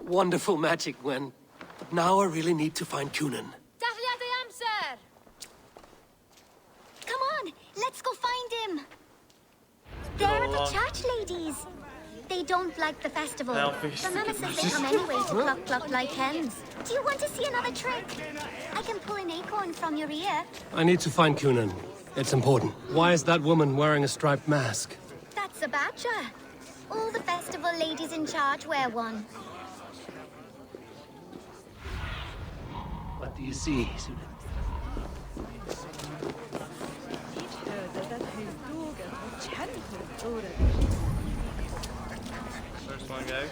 Wonderful magic, Gwen. But now I really need to find Kunan. Come on, let's go find him. There are the church ladies. They don't like the festival. The nemesis they come anyway to cluck cluck like hens. Do you want to see another trick? I can pull an acorn from your ear. I need to find Kunan. It's important. Why is that woman wearing a striped mask? That's a badger. All the festival ladies in charge wear one. What do you see? First one, guys.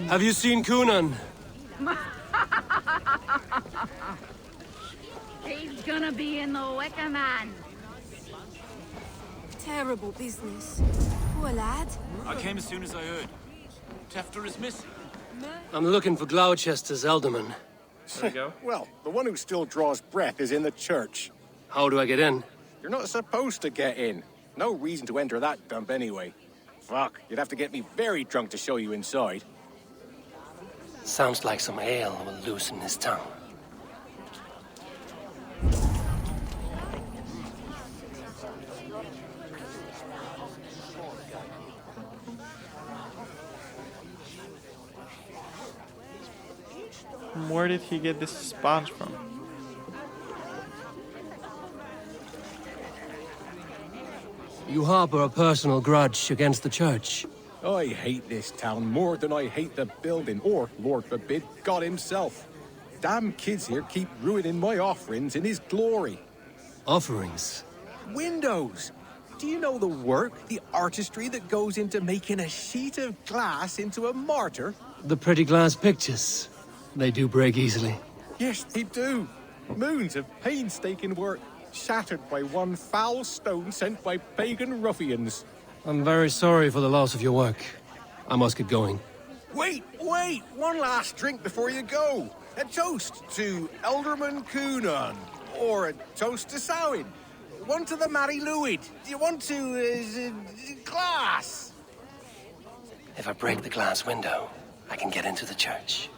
Have you seen Kunan? He's gonna be in the Wicker Man. Terrible business. Poor lad. I came as soon as I heard. Tefter is missing. I'm looking for Gloucester's Elderman. There we go. Well, the one who still draws breath is in the church. How do I get in? You're not supposed to get in. No reason to enter that dump anyway. Fuck, you'd have to get me very drunk to show you inside. Sounds like some ale will loosen his tongue. Where did he get this sponge from? You harbor a personal grudge against the church. I hate this town more than I hate the building, or, Lord forbid, God himself. Damn kids here keep ruining my offerings in his glory. Offerings? Windows! Do you know the work, the artistry that goes into making a sheet of glass into a martyr? The pretty glass pictures. They do break easily. Yes, they do. Moons of painstaking work, shattered by one foul stone sent by pagan ruffians. I'm very sorry for the loss of your work. I must get going. Wait! One last drink before you go. A toast to Elderman Coonan. Or a toast to Samhain. One to the Mary Lwyd. Do you want to, glass? If I break the glass window, I can get into the church.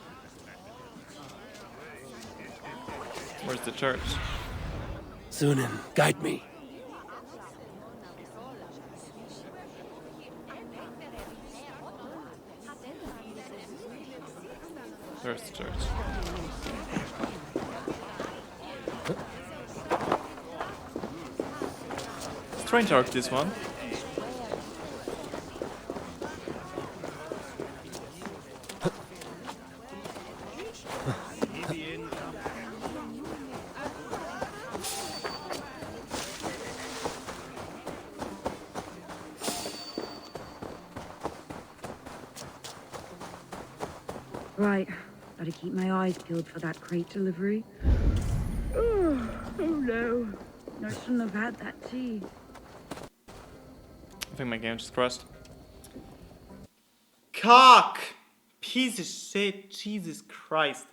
Where's the church? Zunin, guide me. Where's the church? Strange arc, this one. Right, better keep my eyes peeled for that crate delivery. Oh no, I shouldn't have had that tea. I think my game just crashed. Cock! Piece of shit, Jesus Christ.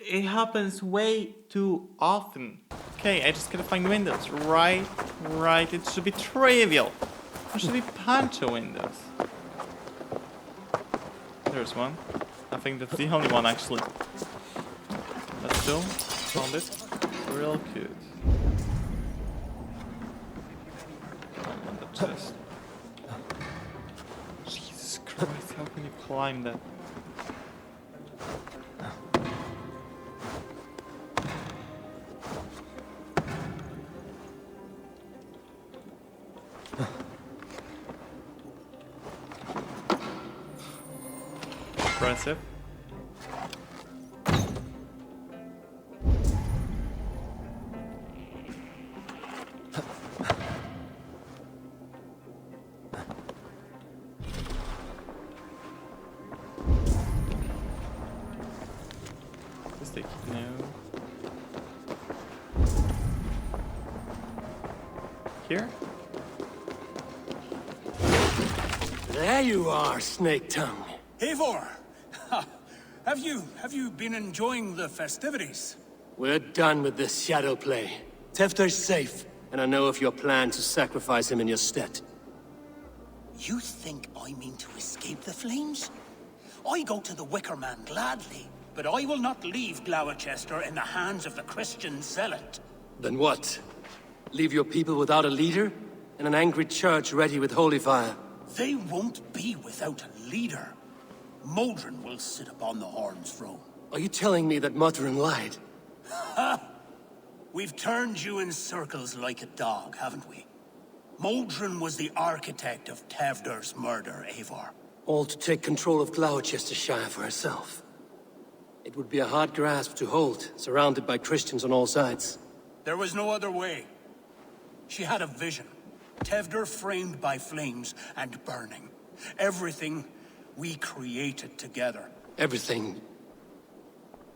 It happens way too often. Okay, I just gotta find windows. Right, it should be trivial. It should be pancho windows. There's one. I think that's the only one actually. But still, found it. Real cute. On the chest. Jesus Christ, how can you climb that? Impressive. Here? There you are, Snake Tongue. Eivor! Have you been enjoying the festivities? We're done with this shadow play. Tefter's safe, and I know of your plan to sacrifice him in your stead. You think I mean to escape the flames? I go to the Wicker Man gladly, but I will not leave Gloucester in the hands of the Christian zealot. Then what? Leave your people without a leader? And an angry church ready with holy fire? They won't be without a leader. Modron will sit upon the Horn's throne. Are you telling me that Modron lied? Ha! We've turned you in circles like a dog, haven't we? Modron was the architect of Tevder's murder, Eivor. All to take control of Gloucestershire for herself. It would be a hard grasp to hold, surrounded by Christians on all sides. There was no other way. She had a vision. Tevder framed by flames and burning. Everything we created together. Everything...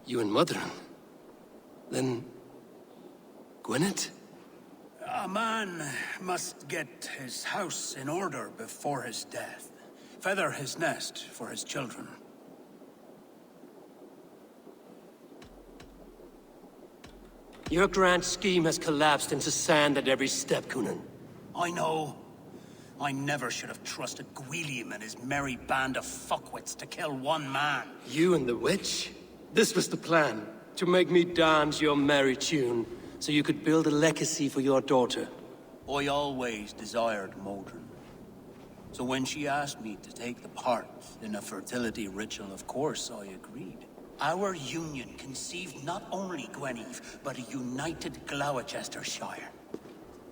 you and Modron? Then... Gwyneth? A man must get his house in order before his death. Feather his nest for his children. Your grand scheme has collapsed into sand at every step, Coonan. I know. I never should have trusted Gwilliam and his merry band of fuckwits to kill one man. You and the witch? This was the plan. To make me dance your merry tune, so you could build a legacy for your daughter. I always desired Modron. So when she asked me to take the part in a fertility ritual, of course I agreed. Our union conceived not only Gweneve, but a united Gloucestershire.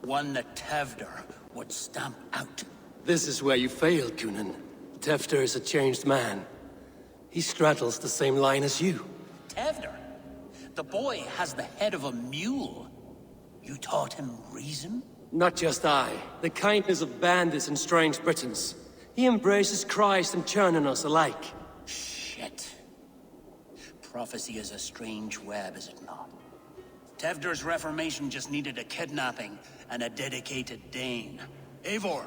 One that Tevder would stamp out. This is where you failed, Coonan. Tefter is a changed man. He straddles the same line as you. Tevder? The boy has the head of a mule. You taught him reason? Not just I. The kindness of bandits and strange Britons. He embraces Christ and churning us alike. Shit. Prophecy is a strange web, is it not? Tevder's reformation just needed a kidnapping and a dedicated Dane. Eivor,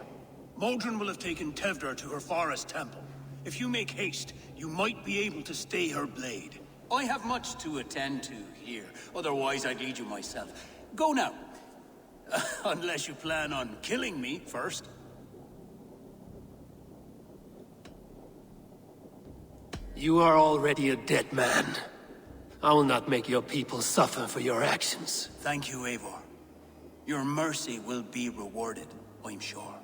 Modron will have taken Tevder to her forest temple. If you make haste, you might be able to stay her blade. I have much to attend to here, otherwise I'd lead you myself. Go now. Unless you plan on killing me first. You are already a dead man. I will not make your people suffer for your actions. Thank you, Eivor. Your mercy will be rewarded, I'm sure.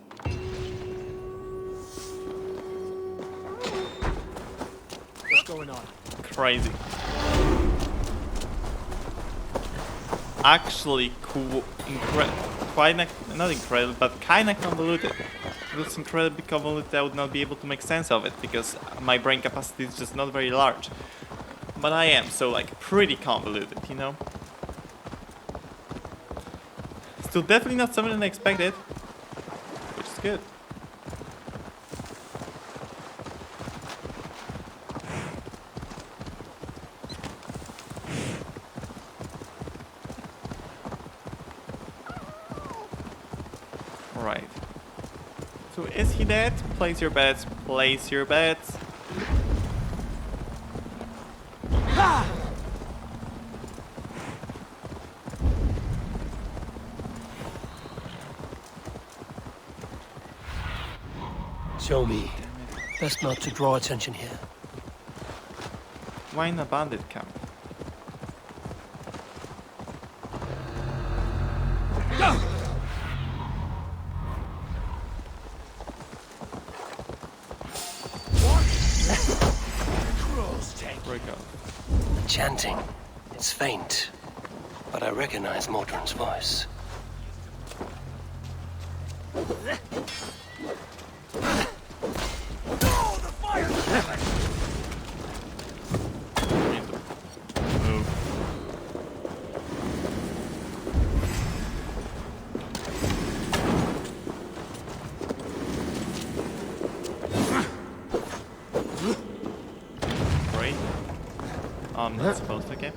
What's going on? Crazy. Actually, cool, not incredible, but kinda convoluted. If it's incredibly convoluted, I would not be able to make sense of it because my brain capacity is just not very large. But I am, so like pretty convoluted, you know? Still definitely not something I expected, which is good. Alright. So is he dead? Place your bets, place your bets. Show me. Best not to draw attention here. Why in a bandit camp? The chanting. It's faint, but I recognize Modron's voice. Not supposed to, okay.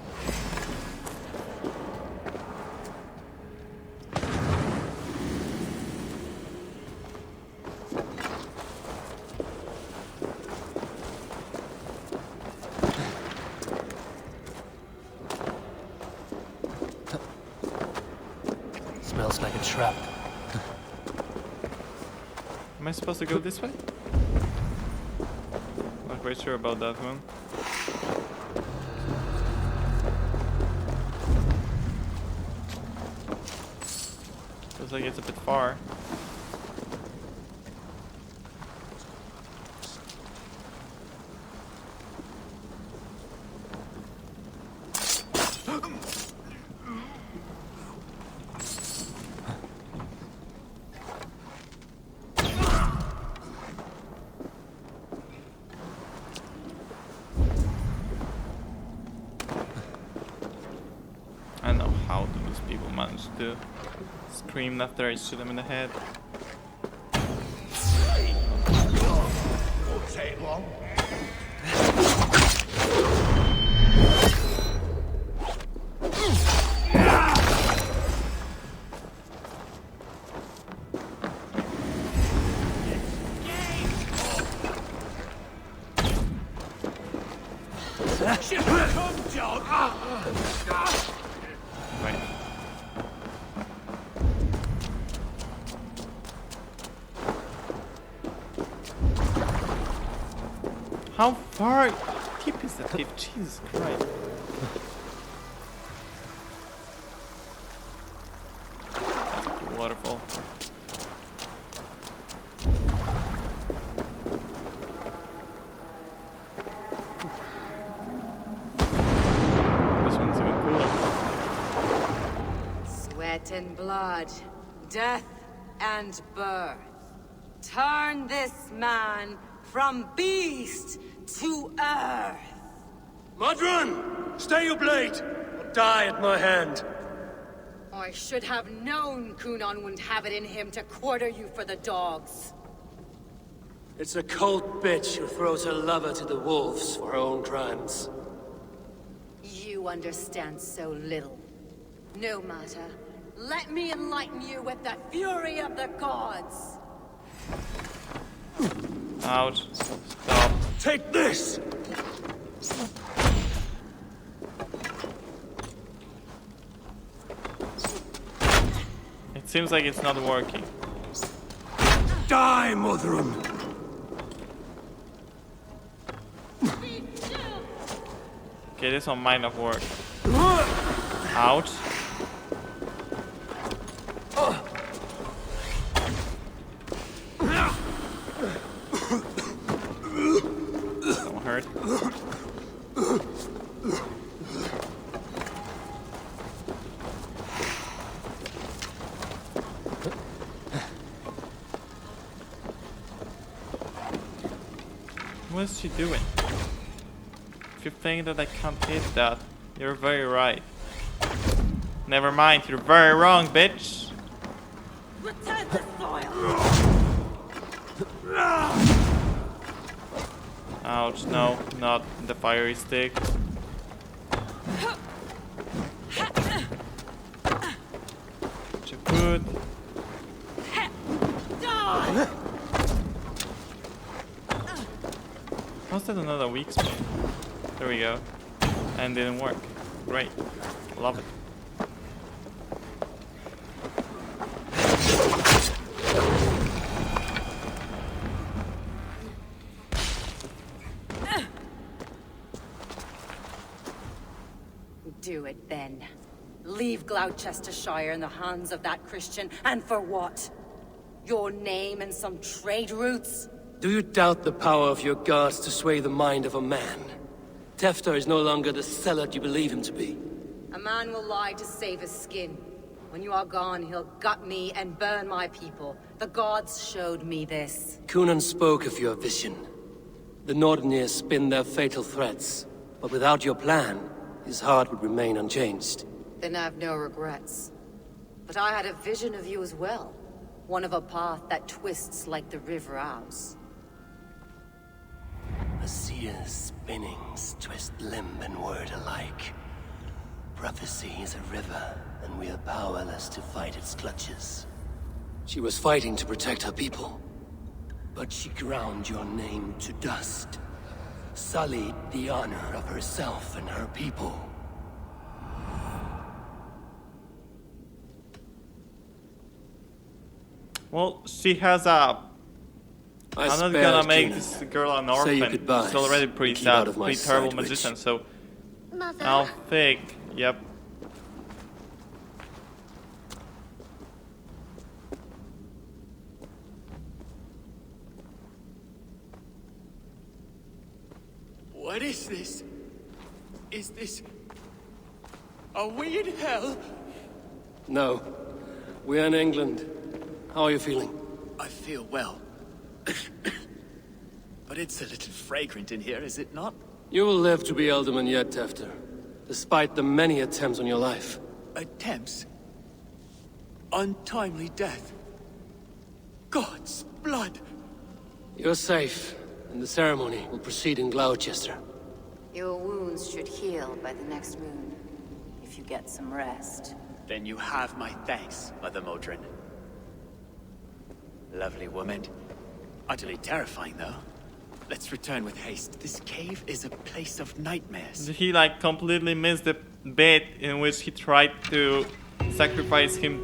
Smells like a trap. Am I supposed to go this way? Not quite sure about that one. Looks like it's a bit far. I know how do these people manage to scream after I shoot them in the head. Won't take long. Wait. How far deep is that cave? Jesus Christ. Waterfall. This one's even cooler. Sweat and blood, death and birth. Turn this man from beast to earth. Modron! Stay your blade, or die at my hand. I should have known Kunon wouldn't have it in him to quarter you for the dogs. It's a cold bitch who throws her lover to the wolves for her own crimes. You understand so little. No matter. Let me enlighten you with the fury of the gods. Ouch. Stop. Take this! It seems like it's not working. Die, Modron! Okay, this one might not work. Ouch. Don't hurt. What's she doing? If you think that I can't hit that, you're very right. Never mind, you're very wrong, bitch. Return to soil. Ouch, no, not the fiery stick. Get your food. How's that another weak spin? There we go. And didn't work. Great. Love it. Do it then. Leave Gloucestershire in the hands of that Christian, and for what? Your name and some trade routes? Do you doubt the power of your gods to sway the mind of a man? Tefter is no longer the zealot you believe him to be. A man will lie to save his skin. When you are gone, he'll gut me and burn my people. The gods showed me this. Kunan spoke of your vision. The Nordenir spin their fatal threats, but without your plan, his heart would remain unchanged. Then I've no regrets. But I had a vision of you as well. One of a path that twists like the river Ouse. A seer's spinnings twist limb and word alike. Prophecy is a river, and we are powerless to fight its clutches. She was fighting to protect her people, but she ground your name to dust. Sullied the honor of herself and her people. Well, she has a... I'm not gonna make this girl an orphan. She's already pretty sad, pretty terrible magician, so... Mother. I'll think, yep. What is this? Is this... Are we in hell? No. We're in England. How are you feeling? I feel well. But it's a little fragrant in here, is it not? You will live to be Elderman yet, Tefter. Despite the many attempts on your life. Attempts? Untimely death? God's blood! You're safe, and the ceremony will proceed in Gloucester. Your wounds should heal by the next moon, if you get some rest. Then you have my thanks, Mother Modron. Lovely woman. Utterly terrifying, though. Let's return with haste. This cave is a place of nightmares. Did he like completely miss the bit in which he tried to sacrifice him?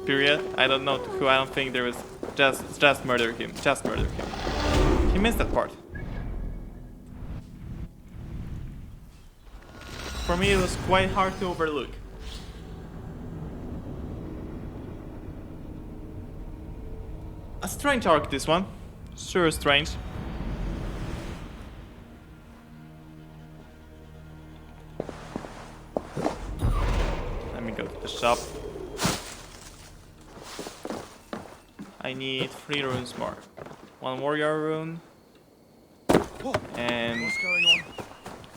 Period. I don't know to who. I don't think there was just murder him. Just murder him. He missed that part. for me it was quite hard to overlook. A strange arc, this one. Sure, strange. Let me go to the shop. I need 3 runes more. 1 warrior rune. And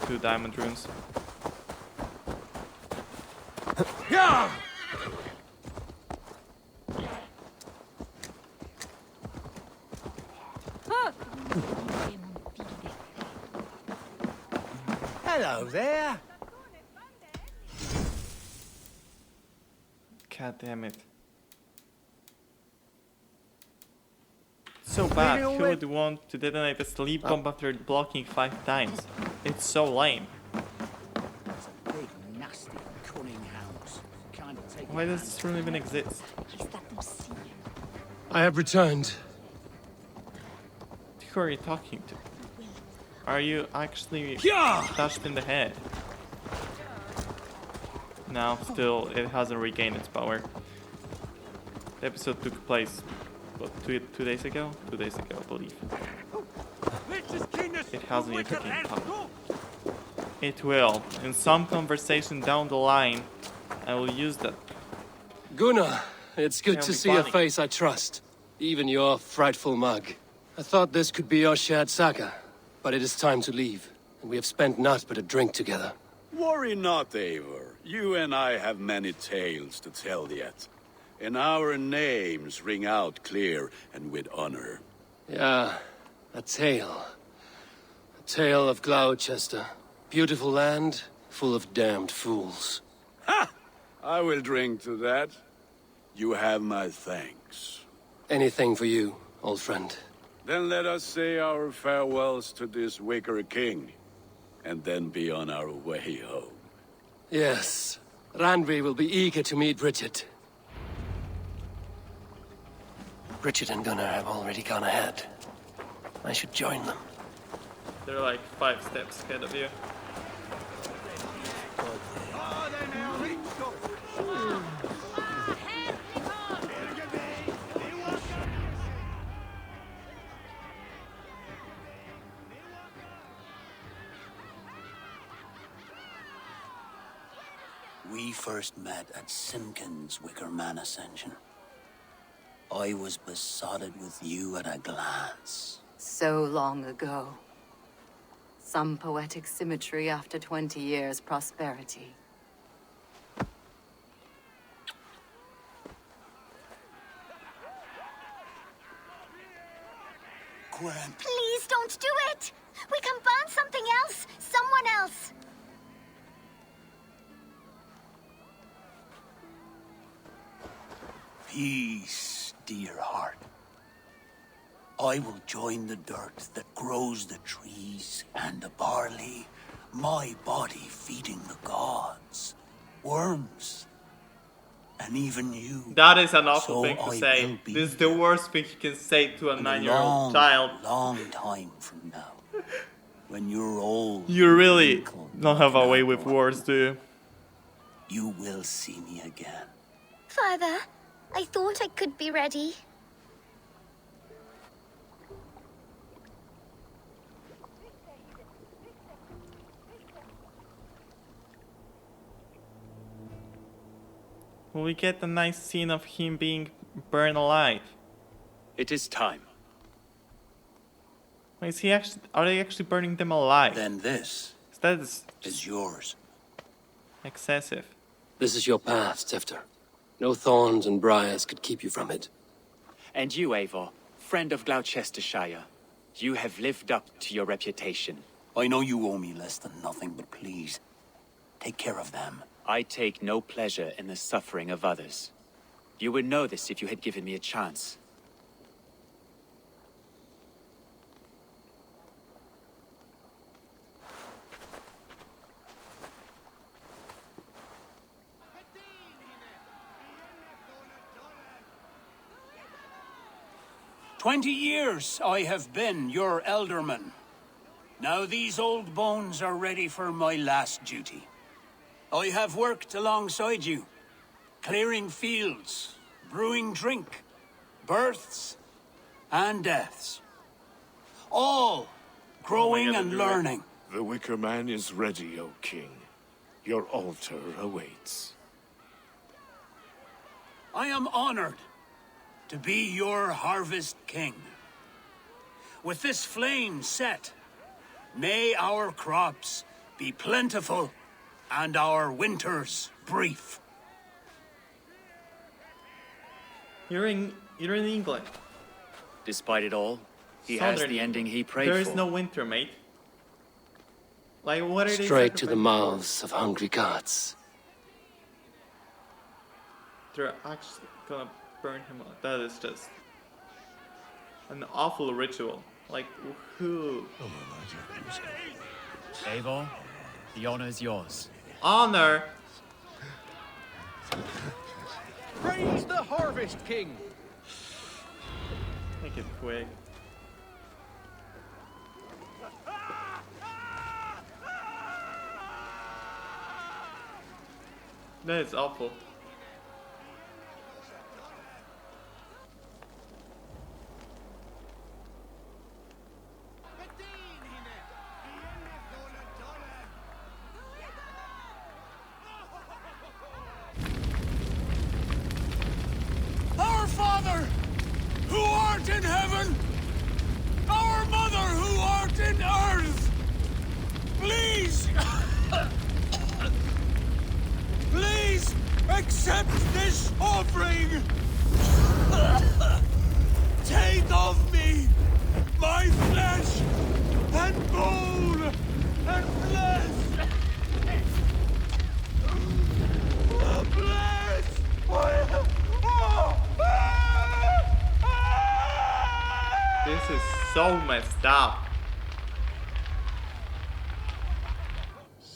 2 diamond runes. Yeah! Hello there. God damn it. So bad. Who would want to detonate a sleep bomb after blocking 5 times? It's so lame. Big, nasty, cunning house. Can't take Why does this rune even exist? I have returned. Who are you talking to? Are you actually touched in the head? No, still, it hasn't regained its power. The episode took place, what, 2 days ago? 2 days ago, I believe. It hasn't yet regained power. It will. In some conversation down the line, I will use that. Gunnar, it's good to see a face I trust. Even your frightful mug. I thought this could be our shared saga, but it is time to leave, and we have spent naught but a drink together. Worry not, Eivor. You and I have many tales to tell yet. And our names ring out clear and with honor. Yeah, a tale. A tale of Gloucester. Beautiful land, full of damned fools. Ha! I will drink to that. You have my thanks. Anything for you, old friend. Then let us say our farewells to this Wicker King, and then be on our way home. Yes, Randvi will be eager to meet Bridget. Bridget and Gunnar have already gone ahead. I should join them. They're like 5 steps ahead of you. We first met at Simpkins' Wicker Man Ascension. I was besotted with you at a glance. So long ago. Some poetic symmetry after 20 years' prosperity. Gwen. Please don't do it! We can burn something else! Someone else! Peace, dear heart. I will join the dirt that grows the trees and the barley, my body feeding the gods, worms, and even you. That is an awful So thing to I say. will be This is the worst thing you can say to a in 9-year-old child. Long time from now, when you're old. You really don't have a way with words, do you? You will see me again. Father, I thought I could be ready. Will we get a nice scene of him being burned alive? It is time. Wait, is he actually? Are they actually burning them alive? Then this That is yours. excessive. This is your path, Tifter. No thorns and briars could keep you from it. And you, Eivor, friend of Gloucestershire, you have lived up to your reputation. I know you owe me less than nothing, but please, take care of them. I take no pleasure in the suffering of others. You would know this if you had given me a chance. "20 years I have been your elderman. Now these old bones are ready for my last duty. I have worked alongside you, clearing fields, brewing drink, births and deaths. All growing and learning. The Wicker Man is ready, O King. Your altar awaits. I am honored to be your harvest king. With this flame set, may our crops be plentiful and our winters brief. You're in England. Despite it all, he has the ending he prayed for. There is no winter, mate. Like, what are they Straight to the sacrificing mouths of hungry gods. for? They're actually gonna burn him out. That is just an awful ritual. Like, who? Eivor, the honor is yours. Honor? Praise the Harvest King! Make it quick. That is awful. Our Father, who art in heaven, our Mother, who art in earth, please, please accept this offering. Take of me my flesh and bone and flesh. This is so messed up.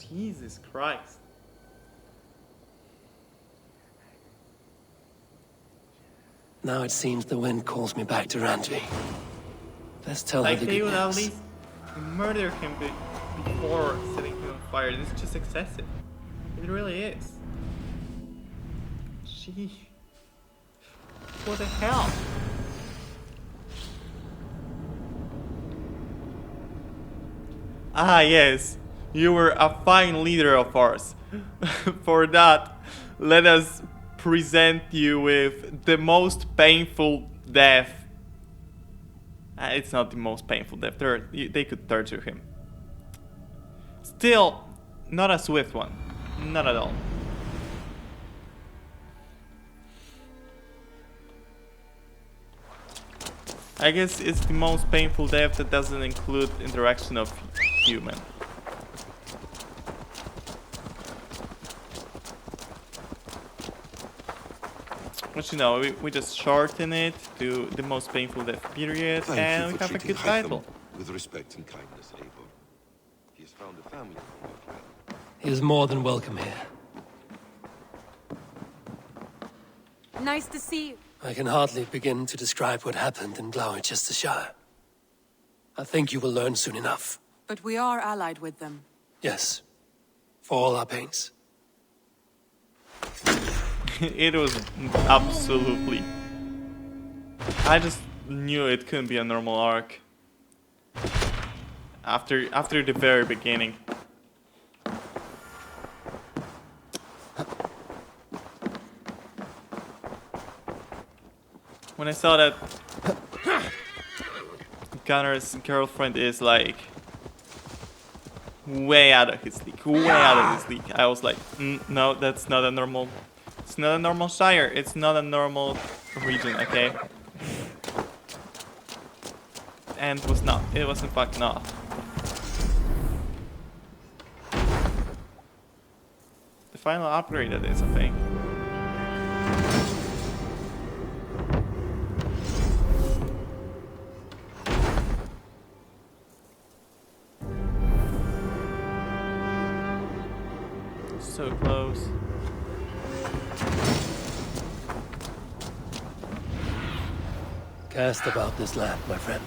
Jesus Christ. Now it seems the wind calls me back to Randvi. Let's tell her Like, the they good would at news. least murder him before setting him on fire. This is just excessive. It really is. Gee. What the hell? Ah, yes. You were a fine leader of ours. For that, let us present you with the most painful death. It's not the most painful death. They could torture him. Still, not a swift one. Not at all. I guess it's the most painful death that doesn't include interaction of human. But you know, we just shorten it to the most painful death period, and we have a good title. With respect and kindness, Eivor. He has found a family for my friend. He is more than welcome here. Nice to see you. I can hardly begin to describe what happened in Gloucestershire. I think you will learn soon enough. But we are allied with them. Yes. For all our pains. It was absolutely... I just knew it couldn't be a normal arc. After the very beginning. When I saw that Gunnar's girlfriend is like way out of his league, I was like, no, that's not a normal. It's not a normal shire. It's not a normal region, okay? And it was not. It was in fact not. The final upgrade that is, I think. So close. Cast about this land, my friend.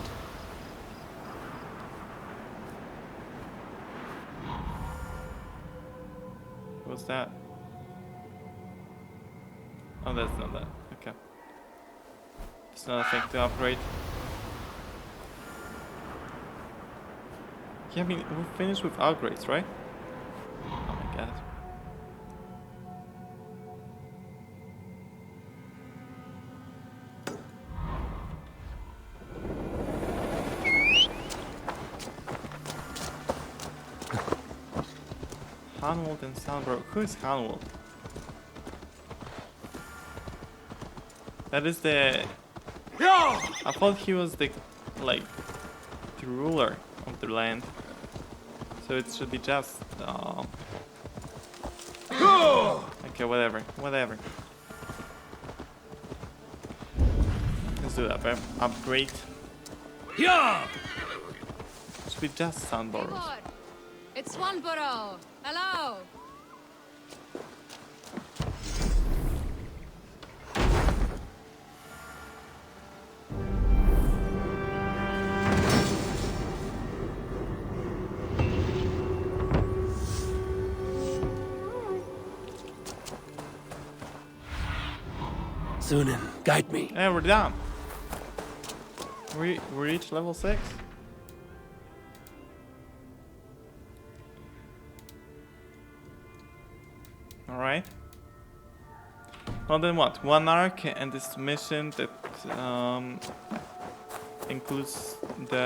It was What's that? Oh, that's not that. Okay. It's not a thing to upgrade. Yeah, I mean, we're finished with upgrades, right? Oh my god. Hanwold and Soundbro. Who is Hanwold? That is the... I thought he was the, like, the ruler of the land. So it should be just... Okay, whatever. Whatever. Let's do that, bro. Upgrade. Should be just Soundboros. It's Swanborough. Hello. Sunan, guide me. Yeah, we're done. We reached level 6. Alright. Well then what? One arc and this mission that includes the